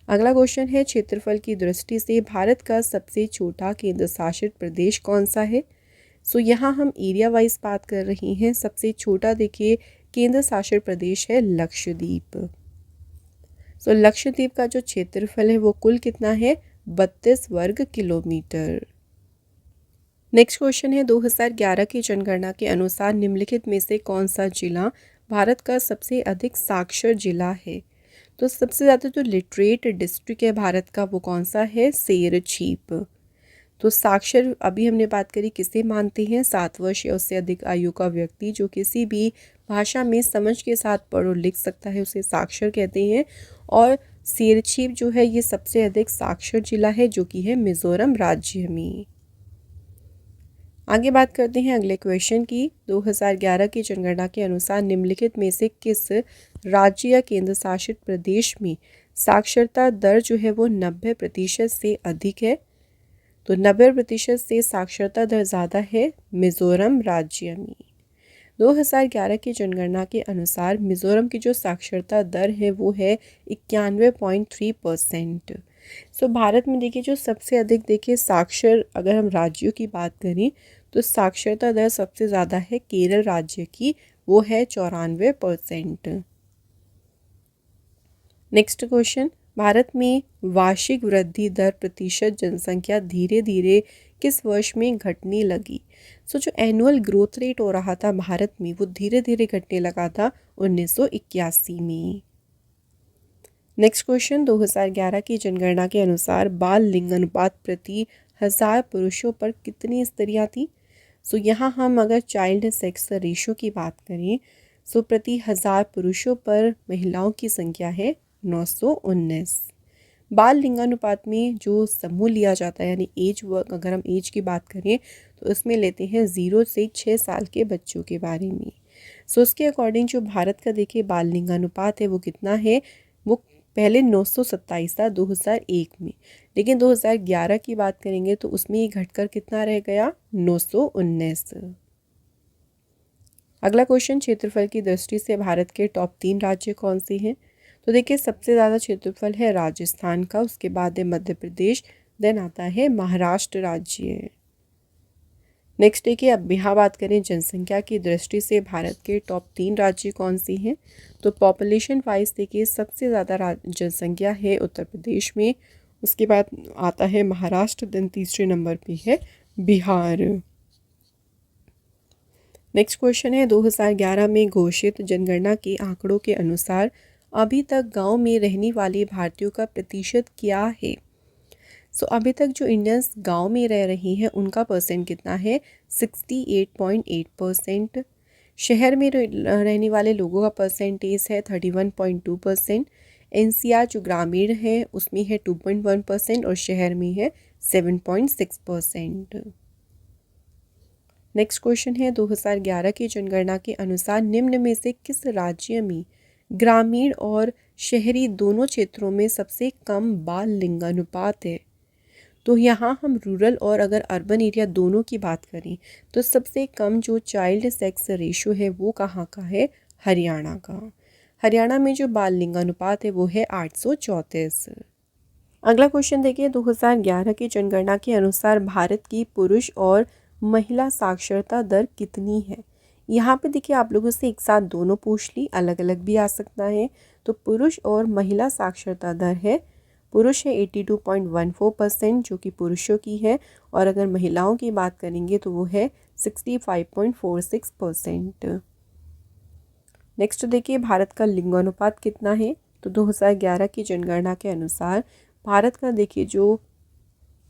अगला क्वेश्चन है क्षेत्रफल की दृष्टि से भारत का सबसे छोटा केंद्र शासित प्रदेश कौन सा है। सो यहाँ हम एरिया वाइज बात कर रहे हैं। सबसे छोटा देखिए केंद्र शासित प्रदेश है लक्षद्वीप। सो लक्षद्वीप का जो क्षेत्रफल है वो कुल कितना है, 32 वर्ग किलोमीटर। नेक्स्ट क्वेश्चन है 2011 की जनगणना के अनुसार निम्नलिखित में से कौन सा जिला भारत का सबसे अधिक साक्षर जिला है। तो सबसे ज़्यादा जो लिटरेट डिस्ट्रिक्ट है भारत का वो कौन सा है, सेरछीप। तो साक्षर अभी हमने बात करी किसे मानते हैं, 7 वर्ष या उससे अधिक आयु का व्यक्ति जो किसी भी भाषा में समझ के साथ पढ़ और लिख सकता है उसे साक्षर कहते हैं। और सेरछीप जो है ये सबसे अधिक साक्षर जिला है जो कि है मिजोरम राज्य में। आगे बात करते हैं अगले क्वेश्चन की। 2011 की जनगणना के अनुसार निम्नलिखित में से किस राज्य या केंद्र शासित प्रदेश में साक्षरता दर जो है वो 90% से अधिक है। तो 90% से साक्षरता दर ज़्यादा है मिजोरम राज्य में। 2011 की जनगणना के अनुसार मिजोरम की जो साक्षरता दर है वो है 91.3%। सो भारत में देखिए जो सबसे अधिक देखिए साक्षर, अगर हम राज्यों की बात करें तो साक्षरता दर सबसे ज़्यादा है केरल राज्य की, वो है 94%। नेक्स्ट क्वेश्चन, भारत में वार्षिक वृद्धि दर प्रतिशत जनसंख्या धीरे धीरे किस वर्ष में घटने लगी। सो जो एनुअल ग्रोथ रेट हो रहा था भारत में वो धीरे धीरे घटने लगा था 1981 में। नेक्स्ट क्वेश्चन, 2011 की जनगणना के अनुसार बाल लिंगानुपात प्रति 1000 पुरुषों पर कितनी स्त्रियां थी। सो यहाँ हम अगर चाइल्ड सेक्स रेशो की बात करें सो प्रति 1000 पुरुषों पर महिलाओं की संख्या है 919। बाल लिंगानुपात में जो समूह लिया जाता है यानी एज वर्क, अगर हम एज की बात करें तो उसमें लेते हैं 0 से 6 साल के बच्चों के बारे में। सो उसके अकॉर्डिंग जो भारत का देखिए बाल लिंगानुपात है वो कितना है, वो पहले 927 था 2001 में, लेकिन 2011 की बात करेंगे तो उसमें ये घटकर कितना रह गया, 919। अगला क्वेश्चन, क्षेत्रफल की दृष्टि से भारत के टॉप 3 राज्य कौन से हैं। तो देखिए सबसे ज़्यादा क्षेत्रफल है राजस्थान का, उसके बाद है मध्य प्रदेश, देन आता है महाराष्ट्र राज्य। नेक्स्ट देखिए अब यहाँ बात करें जनसंख्या की दृष्टि से भारत के टॉप 3 राज्य कौन से हैं। तो पॉपुलेशन वाइज देखिए सबसे ज़्यादा जनसंख्या है उत्तर प्रदेश में, उसके बाद आता है महाराष्ट्र, देन तीसरे नंबर पे है बिहार। नेक्स्ट क्वेश्चन है 2011 में घोषित जनगणना के आंकड़ों के अनुसार अभी तक गांव में रहने वाले भारतीयों का प्रतिशत क्या है। सो अभी तक जो इंडियंस गांव में रह रही हैं उनका परसेंट कितना है, 68.8%। शहर में रहने वाले लोगों का परसेंटेज है 31.2%। एनसीआर जो ग्रामीण है उसमें है 2.1% और शहर में है 7.6%। नेक्स्ट क्वेश्चन है 2011 की जनगणना के अनुसार निम्न में से किस राज्य में ग्रामीण और शहरी दोनों क्षेत्रों में सबसे कम बाल लिंगानुपात है। तो यहाँ हम रूरल और अगर अर्बन एरिया दोनों की बात करें तो सबसे कम जो चाइल्ड सेक्स रेशो है वो कहाँ का है, हरियाणा का। हरियाणा में जो बाल लिंगानुपात है वो है 834। अगला क्वेश्चन देखिए 2011 की जनगणना के अनुसार भारत की पुरुष और महिला साक्षरता दर कितनी है। यहाँ पे देखिए आप लोगों से एक साथ दोनों पूछ ली, अलग अलग भी आ सकता है। तो पुरुष और महिला साक्षरता दर है, पुरुष है 82.14% जो कि पुरुषों की है, और अगर महिलाओं की बात करेंगे तो वो है 65.46%। नेक्स्ट देखिए भारत का लिंगानुपात कितना है। तो 2011 की जनगणना के अनुसार भारत का देखिए जो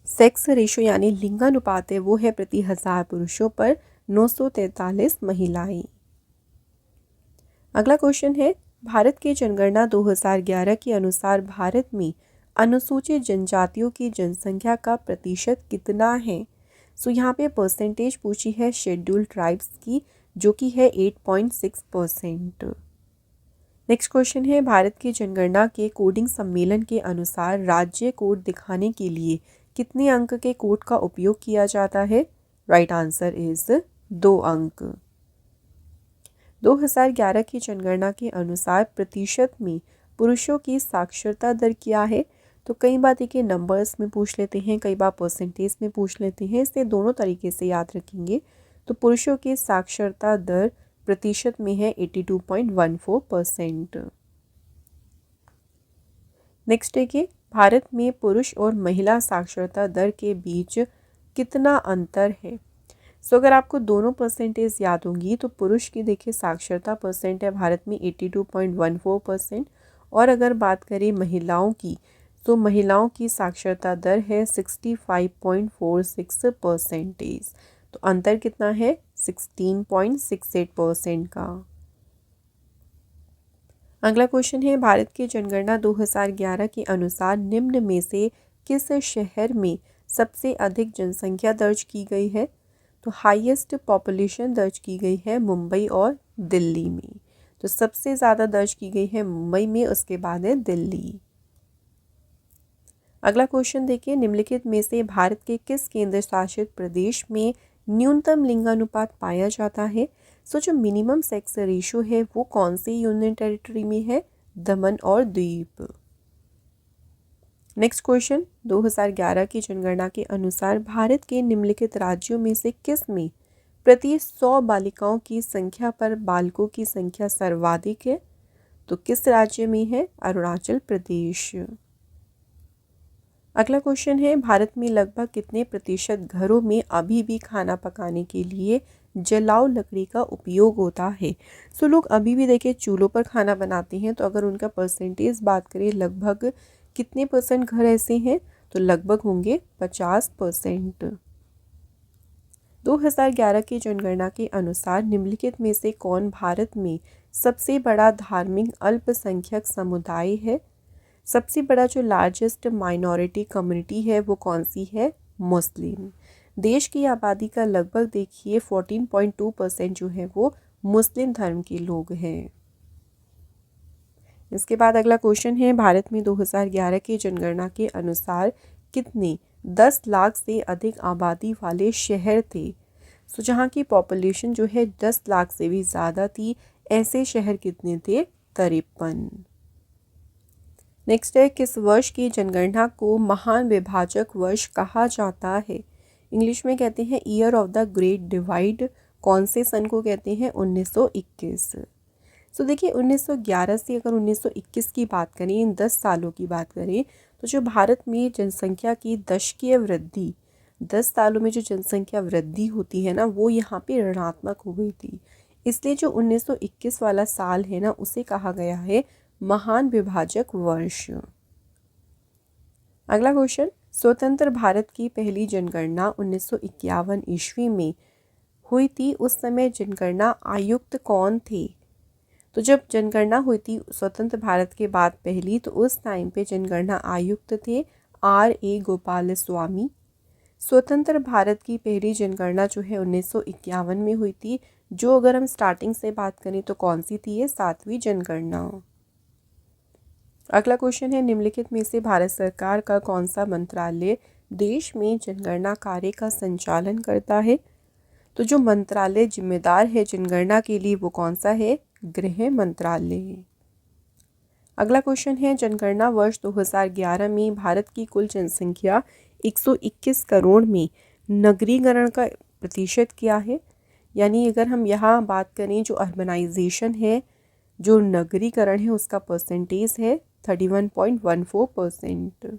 सेक्स रेशो यानी लिंगानुपात है वो है प्रति 1000 पुरुषों पर 943 महिलाएं। अगला क्वेश्चन है, भारत की जनगणना 2011 के अनुसार भारत में अनुसूचित जनजातियों की जनसंख्या का प्रतिशत कितना है? सो यहाँ पे परसेंटेज पूछी है शेड्यूल्ड ट्राइब्स की, जो कि है 8.6%। नेक्स्ट क्वेश्चन है, भारत की जनगणना के कोडिंग सम्मेलन के अनुसार राज्य कोड दिखाने के लिए कितने अंक के कोड का उपयोग किया जाता है? राइट आंसर इज 2 अंक। 2011 की जनगणना के अनुसार प्रतिशत में पुरुषों की साक्षरता दर क्या है? तो कई बार देखिए नंबर्स में पूछ लेते हैं, कई बार परसेंटेज में पूछ लेते हैं, इसलिए दोनों तरीके से याद रखेंगे। तो पुरुषों की साक्षरता दर प्रतिशत में है 82.14%। नेक्स्ट देखिए, भारत में पुरुष और महिला साक्षरता दर के बीच कितना अंतर है? सो अगर आपको दोनों परसेंटेज याद होंगी तो पुरुष की देखिए साक्षरता परसेंट है भारत में 82.14%, और अगर बात करें महिलाओं की तो महिलाओं की साक्षरता दर है 65.46%। तो अंतर कितना है? 16.68% का। अगला क्वेश्चन है, भारत की जनगणना 2011 के अनुसार निम्न में से किस शहर में सबसे अधिक जनसंख्या दर्ज की गई है? तो हाईएस्ट पॉपुलेशन दर्ज की गई है मुंबई और दिल्ली में। तो सबसे ज़्यादा दर्ज की गई है मुंबई में, उसके बाद है दिल्ली। अगला क्वेश्चन देखिए, निम्नलिखित में से भारत के किस केंद्र शासित प्रदेश में न्यूनतम लिंगानुपात पाया जाता है? सो जो मिनिमम सेक्स रेशो है वो कौन सी यूनियन टेरिटरी में है? दमन और द्वीप। नेक्स्ट क्वेश्चन, 2011 की जनगणना के अनुसार भारत के निम्नलिखित राज्यों में से किस में प्रति 100 बालिकाओं की संख्या पर बालकों की संख्या सर्वाधिक है? तो किस राज्य में है? अरुणाचल प्रदेश। अगला क्वेश्चन है, भारत में लगभग कितने प्रतिशत घरों में अभी भी खाना पकाने के लिए जलाऊ लकड़ी का उपयोग होता है? सो लोग अभी भी देखिए चूल्हों पर खाना बनाते हैं। तो अगर उनका परसेंटेज बात करें लगभग कितने परसेंट घर ऐसे हैं? तो लगभग होंगे 50%। 2011 की जनगणना के अनुसार निम्नलिखित में से कौन भारत में सबसे बड़ा धार्मिक अल्पसंख्यक समुदाय है? सबसे बड़ा जो लार्जेस्ट माइनॉरिटी कम्युनिटी है वो कौन सी है? मुस्लिम। देश की आबादी का लगभग देखिए 14.2% जो है वो मुस्लिम धर्म के लोग हैं। इसके बाद अगला क्वेश्चन है, भारत में 2011 की जनगणना के अनुसार कितने 10 लाख से अधिक आबादी वाले शहर थे? सो जहाँ की पॉपुलेशन जो है 10 लाख से भी ज़्यादा थी, ऐसे शहर कितने थे? 53। नेक्स्ट है, किस वर्ष की जनगणना को महान विभाजक वर्ष कहा जाता है? इंग्लिश में कहते हैं year of the great divide. कौन से सन को कहते हैं? 1921। सो देखिए 1911 से अगर 1921 की बात करें, इन 10 सालों की बात करें, तो जो भारत में जनसंख्या की दशकीय वृद्धि, 10 सालों में जो जनसंख्या वृद्धि होती है ना, वो यहाँ पे ऋणात्मक हो गई थी। इसलिए जो 1921 वाला साल है ना, उसे कहा गया है महान विभाजक वर्ष। अगला क्वेश्चन, स्वतंत्र भारत की पहली जनगणना 1951 ईस्वी में हुई थी। उस समय जनगणना आयुक्त कौन थे? तो जब जनगणना हुई थी स्वतंत्र भारत के बाद पहली, तो उस टाइम पे जनगणना आयुक्त थे R.A. गोपाल स्वामी। स्वतंत्र भारत की पहली जनगणना जो है 1951 में हुई थी। जो अगर हम स्टार्टिंग से बात करें तो कौन सी थी? ये 7वीं जनगणना। अगला क्वेश्चन है, निम्नलिखित में से भारत सरकार का कौन सा मंत्रालय देश में जनगणना कार्य का संचालन करता है? तो जो मंत्रालय जिम्मेदार है जनगणना के लिए वो कौन सा है? गृह मंत्रालय। अगला क्वेश्चन है, जनगणना वर्ष 2011 में भारत की कुल जनसंख्या 121 करोड़ में नगरीकरण का प्रतिशत क्या है? यानी अगर हम यहाँ बात करें जो अर्बनाइजेशन है, जो नगरीकरण है, उसका परसेंटेज है 31.14%।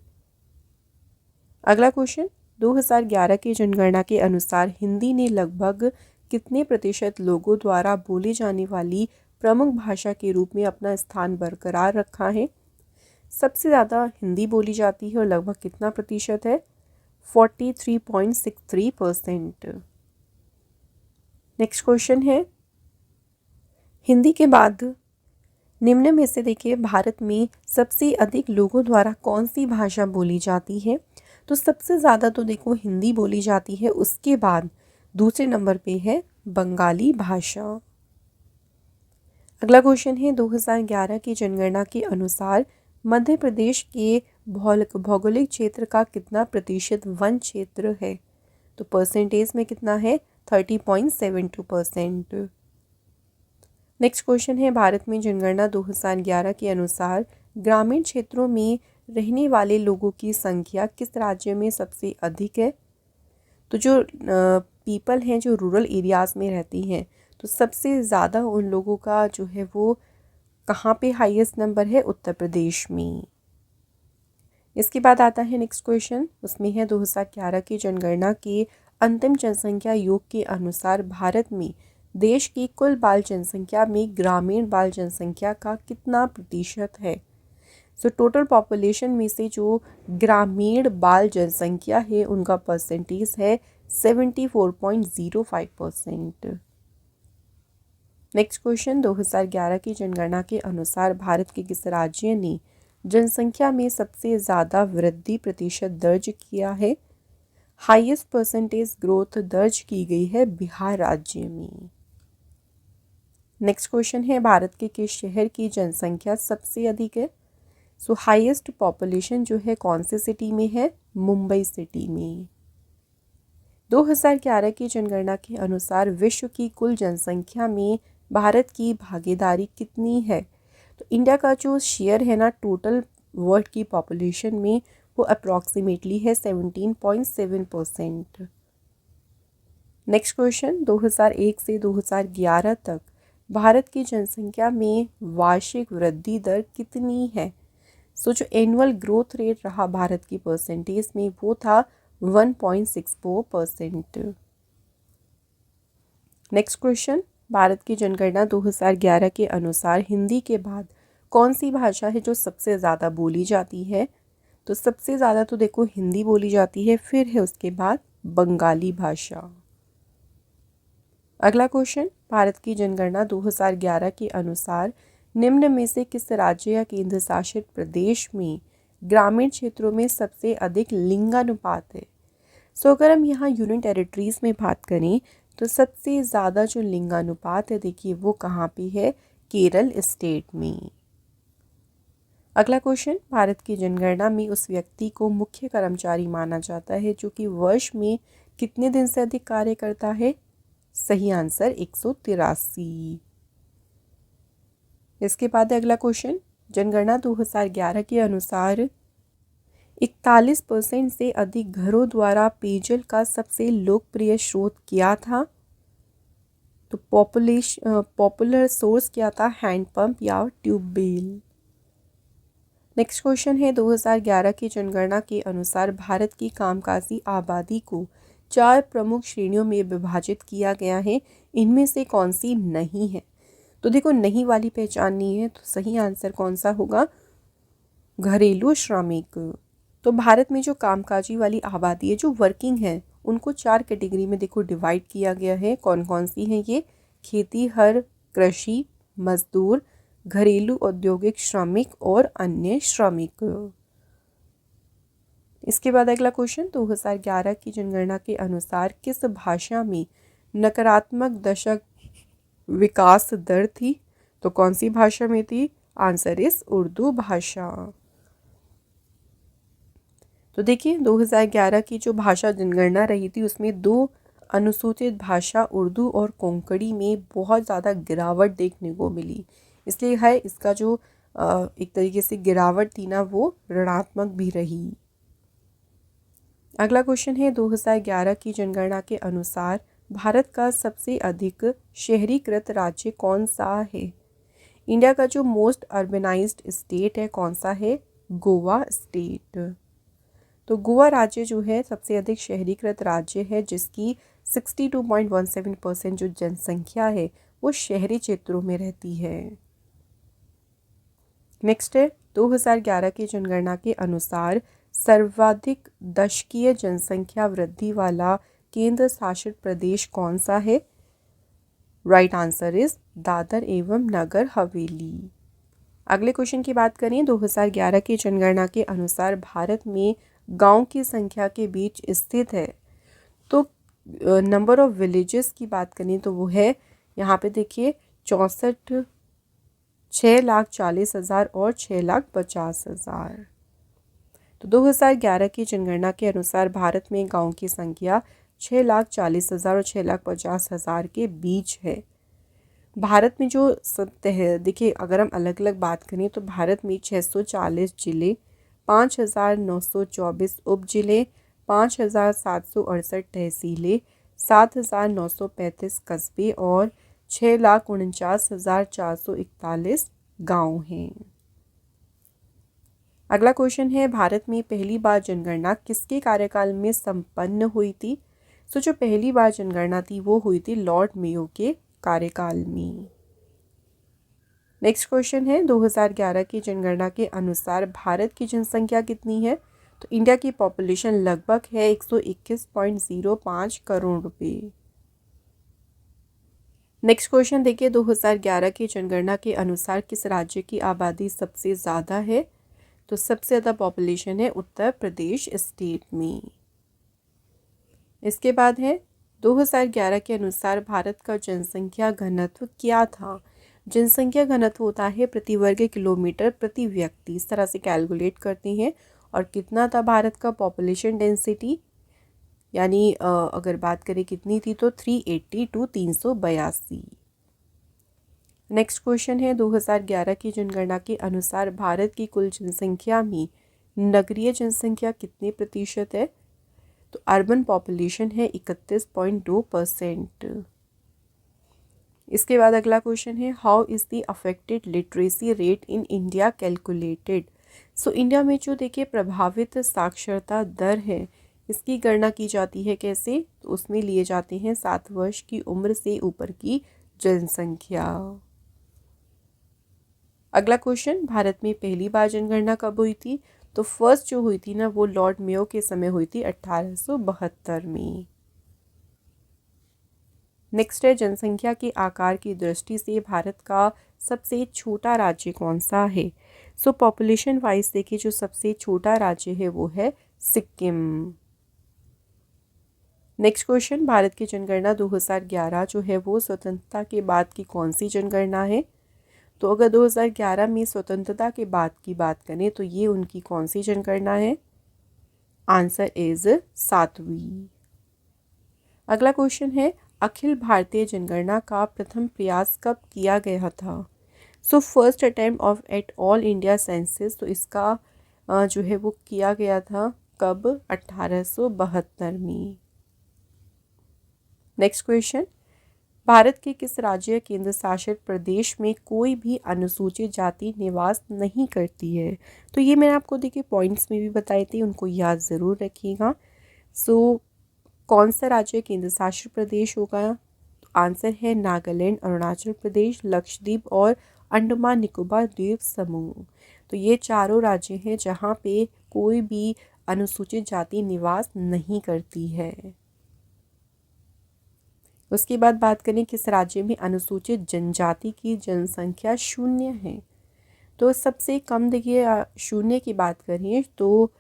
अगला क्वेश्चन, 2011 की जनगणना के अनुसार हिंदी ने लगभग कितने प्रतिशत लोगों द्वारा बोली जाने वाली प्रमुख भाषा के रूप में अपना स्थान बरकरार रखा है? सबसे ज़्यादा हिंदी बोली जाती है और लगभग कितना प्रतिशत है? 43.63%। नेक्स्ट क्वेश्चन है, हिंदी के बाद निम्न में से देखिए भारत में सबसे अधिक लोगों द्वारा कौन सी भाषा बोली जाती है? तो सबसे ज़्यादा तो देखो हिंदी बोली जाती है, उसके बाद दूसरे नंबर पे है बंगाली भाषा। अगला क्वेश्चन है, 2011 की जनगणना के अनुसार मध्य प्रदेश के भौगोलिक क्षेत्र का कितना प्रतिशत वन क्षेत्र है? तो परसेंटेज में कितना है? 30.72%। नेक्स्ट क्वेश्चन है, भारत में जनगणना 2011 के अनुसार ग्रामीण क्षेत्रों में रहने वाले लोगों की संख्या किस राज्य में सबसे अधिक है? तो जो पीपल हैं जो रूरल एरियाज़ में रहती हैं, तो सबसे ज़्यादा उन लोगों का जो है वो कहाँ पे हाईएस्ट नंबर है? उत्तर प्रदेश में। इसके बाद आता है नेक्स्ट क्वेश्चन, उसमें है 2011 की जनगणना के अंतिम जनसंख्या योग के अनुसार भारत में देश की कुल बाल जनसंख्या में ग्रामीण बाल जनसंख्या का कितना प्रतिशत है? सो टोटल पॉपुलेशन में से जो ग्रामीण बाल जनसंख्या है उनका परसेंटेज है 74.05%। नेक्स्ट क्वेश्चन, 2011 की जनगणना के अनुसार भारत के किस राज्य ने जनसंख्या में सबसे ज़्यादा वृद्धि प्रतिशत दर्ज किया है? हाईएस्ट परसेंटेज ग्रोथ दर्ज की गई है बिहार राज्य में। नेक्स्ट क्वेश्चन है, भारत के किस शहर की जनसंख्या सबसे अधिक है? सो हाईएस्ट पॉपुलेशन जो है कौन से सिटी में है? मुंबई सिटी में। 2011 की जनगणना के अनुसार विश्व की कुल जनसंख्या में भारत की भागीदारी कितनी है? तो इंडिया का जो शेयर है ना टोटल वर्ल्ड की पॉपुलेशन में, वो अप्रॉक्सीमेटली है 17.7%। नेक्स्ट क्वेश्चन, 2001 से 2011 तक भारत की जनसंख्या में वार्षिक वृद्धि दर कितनी है? सो जो एनुअल ग्रोथ रेट रहा भारत की परसेंटेज में वो था 1.64%। नेक्स्ट क्वेश्चन, भारत की जनगणना 2011 के अनुसार हिंदी के बाद कौन सी भाषा है जो सबसे ज़्यादा बोली जाती है? तो सबसे ज़्यादा तो देखो हिंदी बोली जाती है, फिर है उसके बाद बंगाली भाषा। अगला क्वेश्चन, भारत की जनगणना 2011 के अनुसार निम्न में से किस राज्य या केंद्र शासित प्रदेश में ग्रामीण क्षेत्रों में सबसे अधिक लिंगानुपात है? सो अगर हम यहाँ यूनियन टेरिटरीज़ में बात करें तो सबसे ज़्यादा जो लिंगानुपात है देखिए वो कहाँ पे है? केरल स्टेट में। अगला क्वेश्चन, भारत की जनगणना में उस व्यक्ति को मुख्य कर्मचारी माना जाता है जो कि वर्ष में कितने दिन से अधिक कार्य करता है? सही आंसर 183। इसके बाद अगला क्वेश्चन, जनगणना 2011 के अनुसार 41% से अधिक घरों द्वारा पेयजल का सबसे लोकप्रिय स्रोत क्या था? तो पॉपुलर सोर्स क्या था? हैंडपंप या ट्यूबवेल। नेक्स्ट क्वेश्चन है, 2011 की जनगणना के अनुसार भारत की कामकाजी आबादी को 4 प्रमुख श्रेणियों में विभाजित किया गया है, इनमें से कौन सी नहीं है? तो देखो नहीं वाली पहचाननी है, तो सही आंसर कौन सा होगा? घरेलू श्रमिक। तो भारत में जो कामकाजी वाली आबादी है जो वर्किंग है उनको 4 कैटेगरी में देखो डिवाइड किया गया है। कौन कौन सी हैं ये? खेती, हर, कृषि, मजदूर, घरेलू औद्योगिक श्रमिक और अन्य श्रमिक। इसके बाद अगला क्वेश्चन, 2011 की जनगणना के अनुसार किस भाषा में नकारात्मक दशक विकास दर थी? तो कौन सी भाषा में थी? आंसर इज उर्दू भाषा। तो देखिए 2011 की जो भाषा जनगणना रही थी उसमें 2 अनुसूचित भाषा उर्दू और कोंकणी में बहुत ज़्यादा गिरावट देखने को मिली, इसलिए है इसका जो एक तरीके से गिरावट थी ना वो ऋणात्मक भी रही। अगला क्वेश्चन है, 2011 की जनगणना के अनुसार भारत का सबसे अधिक शहरीकृत राज्य कौन सा है? इंडिया का जो मोस्ट अर्बनाइज्ड स्टेट है कौन सा है? गोवा स्टेट। तो गोवा राज्य जो है सबसे अधिक शहरीकृत राज्य है, जिसकी 62.17% जो जनसंख्या है वो शहरी क्षेत्रों में रहती है। नेक्स्ट है 2011 की जनगणना के अनुसार सर्वाधिक दशकीय जनसंख्या वृद्धि वाला केंद्र शासित प्रदेश कौन सा है? राइट आंसर इज दादर एवं नगर हवेली। अगले क्वेश्चन की बात करें 2011 की जनगणना के अनुसार भारत में गांव की संख्या के बीच स्थित है। तो नंबर ऑफ विलेजेस की बात करें तो वो है यहाँ पे देखिए 64, 6,40,000 और 6,50,000। तो 2011 की जनगणना के अनुसार भारत में गांव की संख्या 6,40,000 और 6,50,000 के बीच है। भारत में जो सत्य है देखिए, अगर हम अलग अलग बात करें तो भारत में 640 जिले, 5,924 उप जिले, 5,768 तहसीलें, 7,935 कस्बे और 6,49,441 गांव हैं। अगला क्वेश्चन है भारत में पहली बार जनगणना किसके कार्यकाल में संपन्न हुई थी? सो जो पहली बार जनगणना थी वो हुई थी लॉर्ड मेयो के कार्यकाल में। नेक्स्ट क्वेश्चन है 2011 की जनगणना के अनुसार भारत की जनसंख्या कितनी है? तो इंडिया की पॉपुलेशन लगभग है 121.05 करोड़ रुपए। नेक्स्ट क्वेश्चन देखिए 2011 की जनगणना के अनुसार किस राज्य की आबादी सबसे ज़्यादा है? तो सबसे ज़्यादा पॉपुलेशन है उत्तर प्रदेश स्टेट में। इसके बाद है 2011 के अनुसार भारत का जनसंख्या घनत्व क्या था? जनसंख्या घनत्व होता है प्रति वर्ग किलोमीटर प्रति व्यक्ति, इस तरह से कैलकुलेट करते हैं। और कितना था भारत का पॉपुलेशन डेंसिटी, यानी अगर बात करें कितनी थी तो 380 टू 382। नेक्स्ट क्वेश्चन है 2011 की जनगणना के अनुसार भारत की कुल जनसंख्या में नगरीय जनसंख्या कितने प्रतिशत है? तो अर्बन पॉपुलेशन है 31.2%। इसके बाद अगला क्वेश्चन है how is the affected literacy rate in India calculated? So India में जो देखिए प्रभावित साक्षरता दर है इसकी गणना की जाती है कैसे? तो उसमें लिए जाते हैं 7 वर्ष की उम्र से ऊपर की जनसंख्या। अगला क्वेश्चन भारत में पहली बार जनगणना कब हुई थी? तो फर्स्ट जो हुई थी ना वो लॉर्ड मेयो के समय हुई थी 1872 में। नेक्स्ट है जनसंख्या के आकार की दृष्टि से भारत का सबसे छोटा राज्य कौन सा है? सो पॉपुलेशन वाइज देखिए जो सबसे छोटा राज्य है वो है सिक्किम। नेक्स्ट क्वेश्चन भारत की जनगणना 2011 जो है वो स्वतंत्रता के बाद की कौन सी जनगणना है? तो अगर 2011 में स्वतंत्रता के बाद की बात करें तो ये उनकी कौन सी जनगणना है? आंसर इज 7वीं। अगला क्वेश्चन है अखिल भारतीय जनगणना का प्रथम प्रयास कब किया गया था? So first attempt of at all India census, तो इसका जो है वो किया गया था कब? 1872 में। नेक्स्ट क्वेश्चन भारत के किस राज्य केंद्र शासित प्रदेश में कोई भी अनुसूचित जाति निवास नहीं करती है? तो ये मैंने आपको देखिए पॉइंट्स में भी बताए थे, उनको याद ज़रूर रखिएगा। सो कौन सा राज्य केंद्र शासित प्रदेश होगा? तो आंसर है नागालैंड, अरुणाचल प्रदेश, लक्षद्वीप और अंडमान निकोबार द्वीप समूह। तो ये चारों राज्य हैं जहाँ पे कोई भी अनुसूचित जाति निवास नहीं करती है। उसके बाद बात करें किस राज्य में अनुसूचित जनजाति की जनसंख्या 0 है? तो सबसे कम देखिए 0 की बात करें तो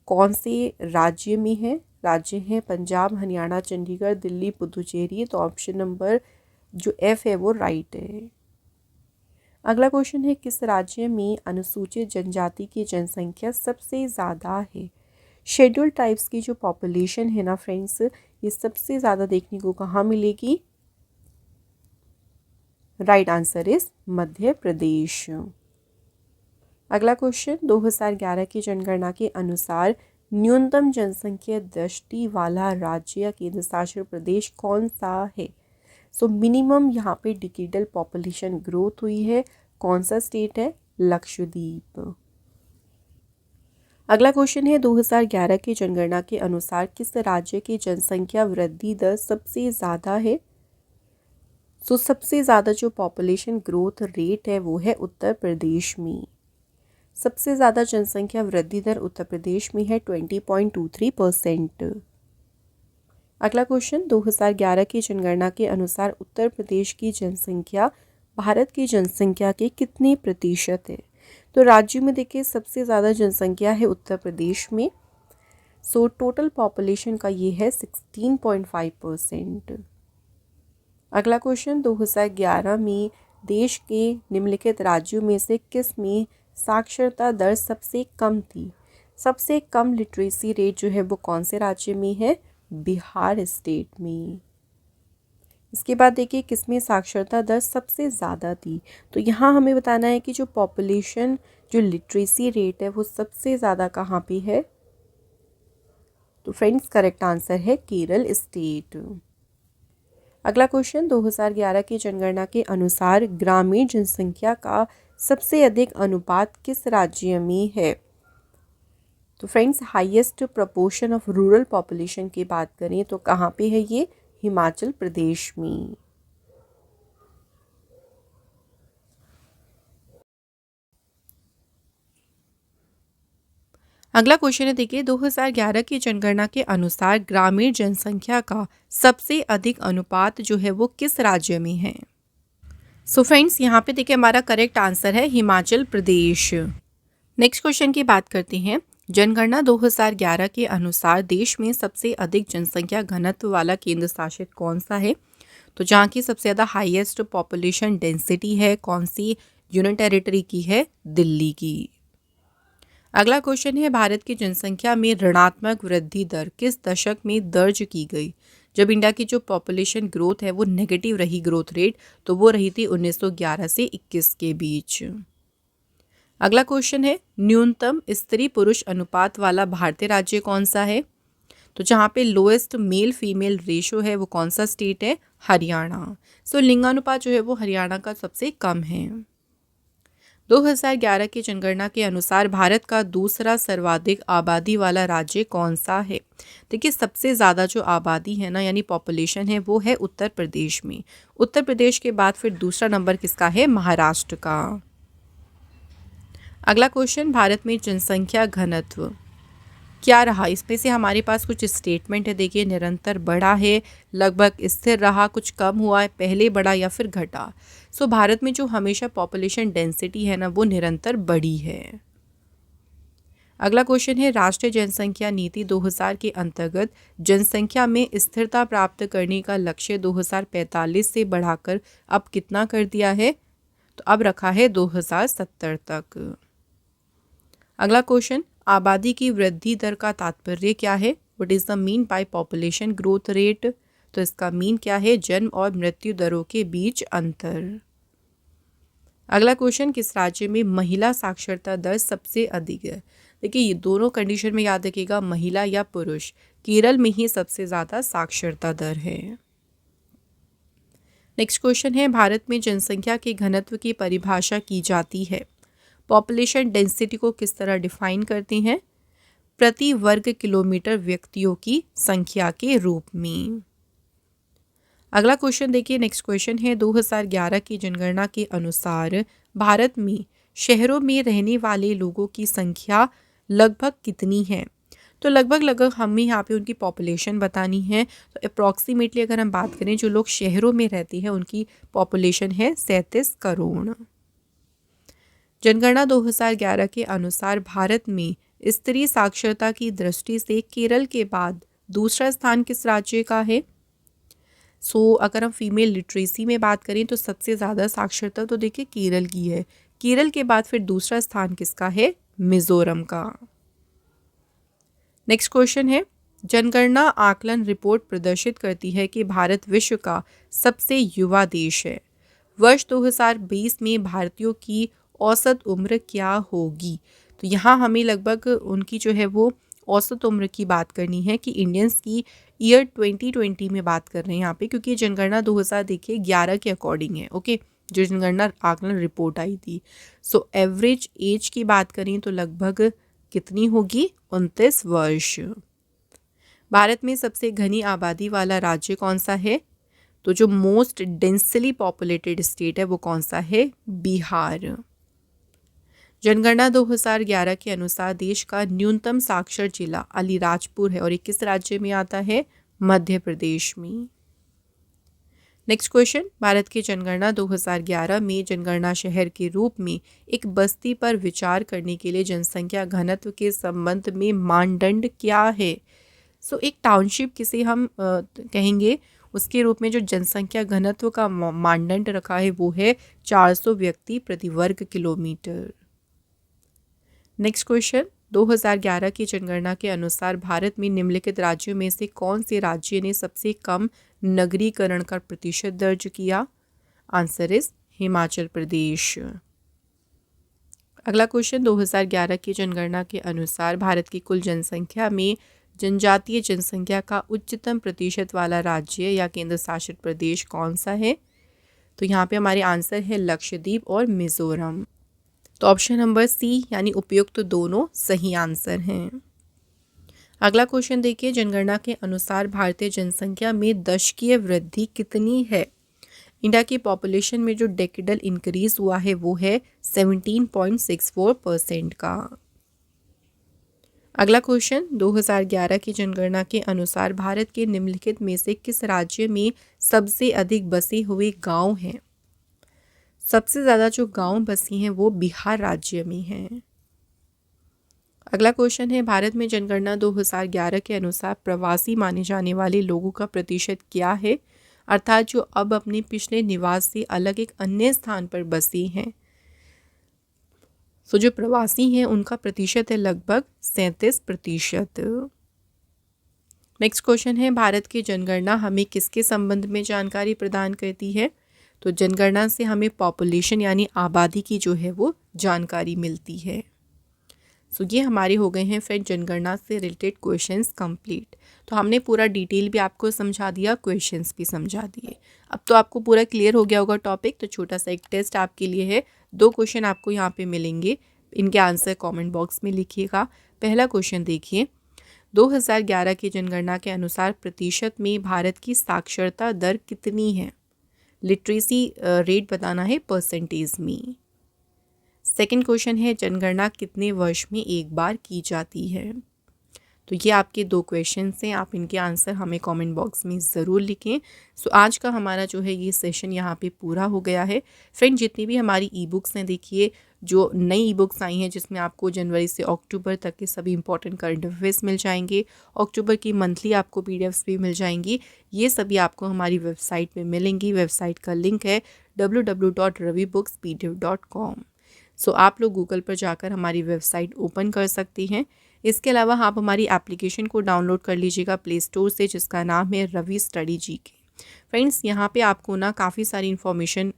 कौन से राज्य में है? राज्य हैं पंजाब, हरियाणा, चंडीगढ़, दिल्ली, पुदुचेरी। तो ऑप्शन नंबर जो F है वो राइट है। अगला क्वेश्चन है किस राज्य में अनुसूचित जनजाति की जनसंख्या सबसे ज़्यादा है? शेड्यूल ट्राइब्स की जो पॉपुलेशन है ना फ्रेंड्स, ये सबसे ज़्यादा देखने को कहाँ मिलेगी? Right answer is Madhya Pradesh. अगला क्वेश्चन 2011 की जनगणना के अनुसार न्यूनतम जनसंख्या दृष्टि वाला राज्य या केंद्र शासित प्रदेश कौन सा है? सो मिनिमम यहाँ पे डिकेडल पॉपुलेशन ग्रोथ हुई है, कौन सा स्टेट है? लक्षद्वीप। अगला क्वेश्चन है 2011 की जनगणना के अनुसार किस राज्य की जनसंख्या वृद्धि दर सबसे ज़्यादा है? सबसे ज़्यादा जो पॉपुलेशन ग्रोथ रेट है वो है उत्तर प्रदेश में। सबसे ज़्यादा जनसंख्या वृद्धि दर उत्तर प्रदेश में है 20.23%। अगला क्वेश्चन, 2011 की जनगणना के अनुसार उत्तर प्रदेश की जनसंख्या भारत की जनसंख्या के कितने प्रतिशत है? तो राज्य में देखिए सबसे ज़्यादा जनसंख्या है उत्तर प्रदेश में। टोटल पॉपुलेशन का ये है 16.5%। अगला क्वेश्चन, 2011 में देश के निम्नलिखित राज्यों में से किस में साक्षरता दर सबसे कम थी? सबसे कम लिटरेसी रेट जो है वो कौन से राज्य में है? बिहार स्टेट में। इसके बाद देखिए किसमें साक्षरता दर सबसे ज़्यादा थी? तो यहाँ हमें बताना है कि जो पॉपुलेशन जो लिटरेसी रेट है वो सबसे ज़्यादा कहाँ पे है? तो फ्रेंड्स करेक्ट आंसर है केरल स्टेट। अगला क्वेश्चन, 2011 की जनगणना के अनुसार ग्रामीण जनसंख्या का सबसे अधिक अनुपात किस राज्य में है? तो friends highest proportion of rural population की बात करें तो कहाँ पे है ये? हिमाचल प्रदेश में। अगला क्वेश्चन है देखिए, 2011 की जनगणना के अनुसार ग्रामीण जनसंख्या का सबसे अधिक अनुपात जो है वो किस राज्य में है? फ्रेंड्स यहाँ पे देखिए हमारा करेक्ट आंसर है हिमाचल प्रदेश। नेक्स्ट क्वेश्चन की बात करते हैं। जनगणना 2011 के अनुसार देश में सबसे अधिक जनसंख्या घनत्व वाला केंद्र शासित कौन सा है? तो जहाँ की सबसे ज़्यादा हाईएस्ट पॉपुलेशन डेंसिटी है, कौन सी यूनियन टेरिटरी की है? दिल्ली की। अगला क्वेश्चन है, भारत की जनसंख्या में ऋणात्मक वृद्धि दर किस दशक में दर्ज की गई? जब इंडिया की जो पॉपुलेशन ग्रोथ है वो नेगेटिव रही ग्रोथ रेट, तो वो रही थी 1911 से 21 के बीच। अगला क्वेश्चन है, न्यूनतम स्त्री पुरुष अनुपात वाला भारतीय राज्य कौन सा है? तो जहाँ पे लोएस्ट मेल फीमेल रेशो है वो कौन सा स्टेट है? हरियाणा। लिंगानुपात जो है वो हरियाणा का सबसे कम है। 2011 की जनगणना के अनुसार भारत का दूसरा सर्वाधिक आबादी वाला राज्य कौन सा है? देखिए सबसे ज़्यादा जो आबादी है ना यानी पॉपुलेशन है वो है उत्तर प्रदेश में। उत्तर प्रदेश के बाद फिर दूसरा नंबर किसका है? महाराष्ट्र का। अगला क्वेश्चन, भारत में जनसंख्या घनत्व क्या रहा? इसमें से हमारे पास कुछ स्टेटमेंट है देखिए, निरंतर बढ़ा है, लगभग स्थिर रहा, कुछ कम हुआ है, पहले बढ़ा या फिर घटा। भारत में जो हमेशा पॉपुलेशन डेंसिटी है ना वो निरंतर बढ़ी है। अगला क्वेश्चन है, राष्ट्रीय जनसंख्या नीति 2000 के अंतर्गत जनसंख्या में स्थिरता प्राप्त करने का लक्ष्य 2045 से बढ़ाकर अब कितना कर दिया है? तो अब रखा है 2070 तक। अगला क्वेश्चन, आबादी की वृद्धि दर का तात्पर्य क्या है? What is the mean by population growth rate? तो इसका मीन क्या है? जन्म और मृत्यु दरों के बीच अंतर। अगला क्वेश्चन, किस राज्य में महिला साक्षरता दर सबसे अधिक है? देखिए ये दोनों कंडीशन में याद रखिएगा, महिला या पुरुष। केरल में ही सबसे ज़्यादा साक्षरता दर है। नेक्स्ट क्वेश्चन है, भारत में जनसंख्या के घनत्व की परिभाषा की जाती है। पॉपुलेशन डेंसिटी को किस तरह डिफाइन करते हैं? प्रति वर्ग किलोमीटर व्यक्तियों की संख्या के रूप में। अगला क्वेश्चन देखिए, नेक्स्ट क्वेश्चन है, 2011 की जनगणना के अनुसार भारत में शहरों में रहने वाले लोगों की संख्या लगभग कितनी है? तो लगभग हमें यहाँ पे उनकी पॉपुलेशन बतानी है। तो अप्रॉक्सीमेटली अगर हम बात करें, जो लोग शहरों में रहते हैं उनकी पॉपुलेशन है 37 करोड़। जनगणना 2011 के अनुसार भारत में स्त्री साक्षरता की दृष्टि से केरल के बाद दूसरा स्थान किस राज्य का है? अगर हम फीमेल लिटरेसी में बात करें तो सबसे ज़्यादा साक्षरता तो देखिए केरल की है। केरल के बाद फिर दूसरा स्थान किसका है? मिजोरम का। नेक्स्ट क्वेश्चन है, जनगणना आकलन रिपोर्ट प्रदर्शित करती है कि भारत विश्व का सबसे युवा देश है। वर्ष 2020 में भारतीयों की औसत उम्र क्या होगी? तो यहाँ हमें लगभग उनकी जो है वो औसत उम्र की बात करनी है कि इंडियंस की ईयर 2020 में बात कर रहे हैं यहाँ पे, क्योंकि जनगणना 2000 देखिए 11 के अकॉर्डिंग है। ओके, जो जनगणना आकलन रिपोर्ट आई थी। एवरेज एज की बात करें तो लगभग कितनी होगी? 29 वर्ष। भारत में सबसे घनी आबादी वाला राज्य कौन सा है? तो जो मोस्ट डेंसली पॉपुलेटेड स्टेट है वो कौन सा है? बिहार। जनगणना 2011 के अनुसार देश का न्यूनतम साक्षर जिला अलीराजपुर है और ये किस राज्य में आता है? मध्य प्रदेश में। नेक्स्ट क्वेश्चन, भारत की जनगणना 2011 में जनगणना शहर के रूप में एक बस्ती पर विचार करने के लिए जनसंख्या घनत्व के संबंध में मानदंड क्या है? एक टाउनशिप किसे हम कहेंगे, उसके रूप में जो जनसंख्या घनत्व का मानदंड रखा है वो है 400 व्यक्ति प्रति वर्ग किलोमीटर। नेक्स्ट क्वेश्चन, 2011 की जनगणना के अनुसार भारत में निम्नलिखित राज्यों में से कौन से राज्य ने सबसे कम नगरीकरण का प्रतिशत दर्ज किया? Answer is Himachal Pradesh. अगला क्वेश्चन, 2011 की जनगणना के अनुसार भारत की कुल जनसंख्या में जनजातीय जनसंख्या का उच्चतम प्रतिशत वाला राज्य या केंद्र शासित प्रदेश कौन सा है? तो यहाँ पे हमारे आंसर है लक्षद्वीप और मिजोरम। तो ऑप्शन नंबर सी यानी उपयुक्त तो दोनों सही आंसर हैं। अगला क्वेश्चन देखिए, जनगणना के अनुसार भारतीय जनसंख्या में दशकीय वृद्धि कितनी है? इंडिया की पॉपुलेशन में जो डेकेडल इंक्रीज हुआ है वो है 17.64% का। अगला क्वेश्चन, 2011 की जनगणना के अनुसार भारत के निम्नलिखित में से किस राज्य में सबसे अधिक बसे हुए गांव हैं? सबसे ज़्यादा जो गांव बसी हैं वो बिहार राज्य में हैं। अगला क्वेश्चन है, भारत में जनगणना 2011 के अनुसार प्रवासी माने जाने वाले लोगों का प्रतिशत क्या है? अर्थात जो अब अपने पिछले निवास से अलग एक अन्य स्थान पर बसे हैं। जो प्रवासी हैं उनका प्रतिशत है लगभग 37%। नेक्स्ट क्वेश्चन है, भारत की जनगणना हमें किसके संबंध में जानकारी प्रदान करती है? तो जनगणना से हमें पॉपुलेशन यानी आबादी की जो है वो जानकारी मिलती है। ये हमारे हो गए हैं फ्रेंड जनगणना से रिलेटेड क्वेश्चंस कंप्लीट। तो हमने पूरा डिटेल भी आपको समझा दिया, क्वेश्चंस भी समझा दिए। अब तो आपको पूरा क्लियर हो गया होगा टॉपिक। तो छोटा सा एक टेस्ट आपके लिए है, 2 क्वेश्चन आपको यहाँ पे मिलेंगे, इनके आंसर कमेंट बॉक्स में लिखिएगा। पहला क्वेश्चन देखिए, 2011 की जनगणना के अनुसार प्रतिशत में भारत की साक्षरता दर कितनी है? लिटरेसी रेट बताना है परसेंटेज में। सेकंड क्वेश्चन है, जनगणना कितने वर्ष में एक बार की जाती है? तो ये आपके 2 क्वेश्चन हैं, आप इनके आंसर हमें कमेंट बॉक्स में ज़रूर लिखें। आज का हमारा जो है ये सेशन यहाँ पे पूरा हो गया है। फ्रेंड, जितनी भी हमारी ई बुक्स हैं, देखिए जो नई ई बुक्स आई हैं जिसमें आपको जनवरी से अक्टूबर तक के सभी इंपॉर्टेंट करंट अफेयर्स मिल जाएंगे, अक्टूबर की मंथली आपको PDFs भी मिल जाएंगी। ये सभी आपको हमारी वेबसाइट में मिलेंगी। वेबसाइट का लिंक है www.ravibookspdf.com। आप लोग गूगल पर जाकर हमारी वेबसाइट ओपन कर सकती हैं। इसके अलावा आप हमारी एप्लीकेशन को डाउनलोड कर लीजिएगा प्ले स्टोर से, जिसका नाम है रवि स्टडी जीके। फ्रेंड्स, यहाँ पे आपको ना काफ़ी सारी इन्फॉर्मेशन,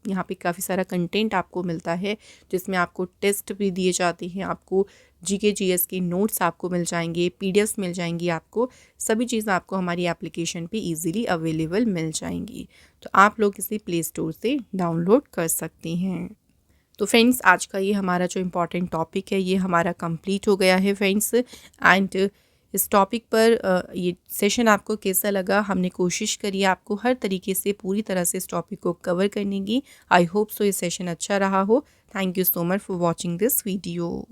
यहाँ पे काफ़ी सारा कंटेंट आपको मिलता है, जिसमें आपको टेस्ट भी दिए जाते हैं, आपको GK GS के नोट्स आपको मिल जाएंगे, PDFs मिल जाएंगी, आपको सभी चीज़ें आपको हमारी एप्लीकेशन पे इजीली अवेलेबल मिल जाएंगी। तो आप लोग इसे प्ले स्टोर से डाउनलोड कर सकते हैं। तो फ्रेंड्स, आज का ये हमारा जो इम्पॉर्टेंट टॉपिक है ये हमारा कंप्लीट हो गया है फ्रेंड्स। एंड इस टॉपिक पर ये सेशन आपको कैसा लगा? हमने कोशिश करी आपको हर तरीके से पूरी तरह से इस टॉपिक को कवर करने की। आई होप सो ये सेशन अच्छा रहा हो। Thank you so much for watching this video.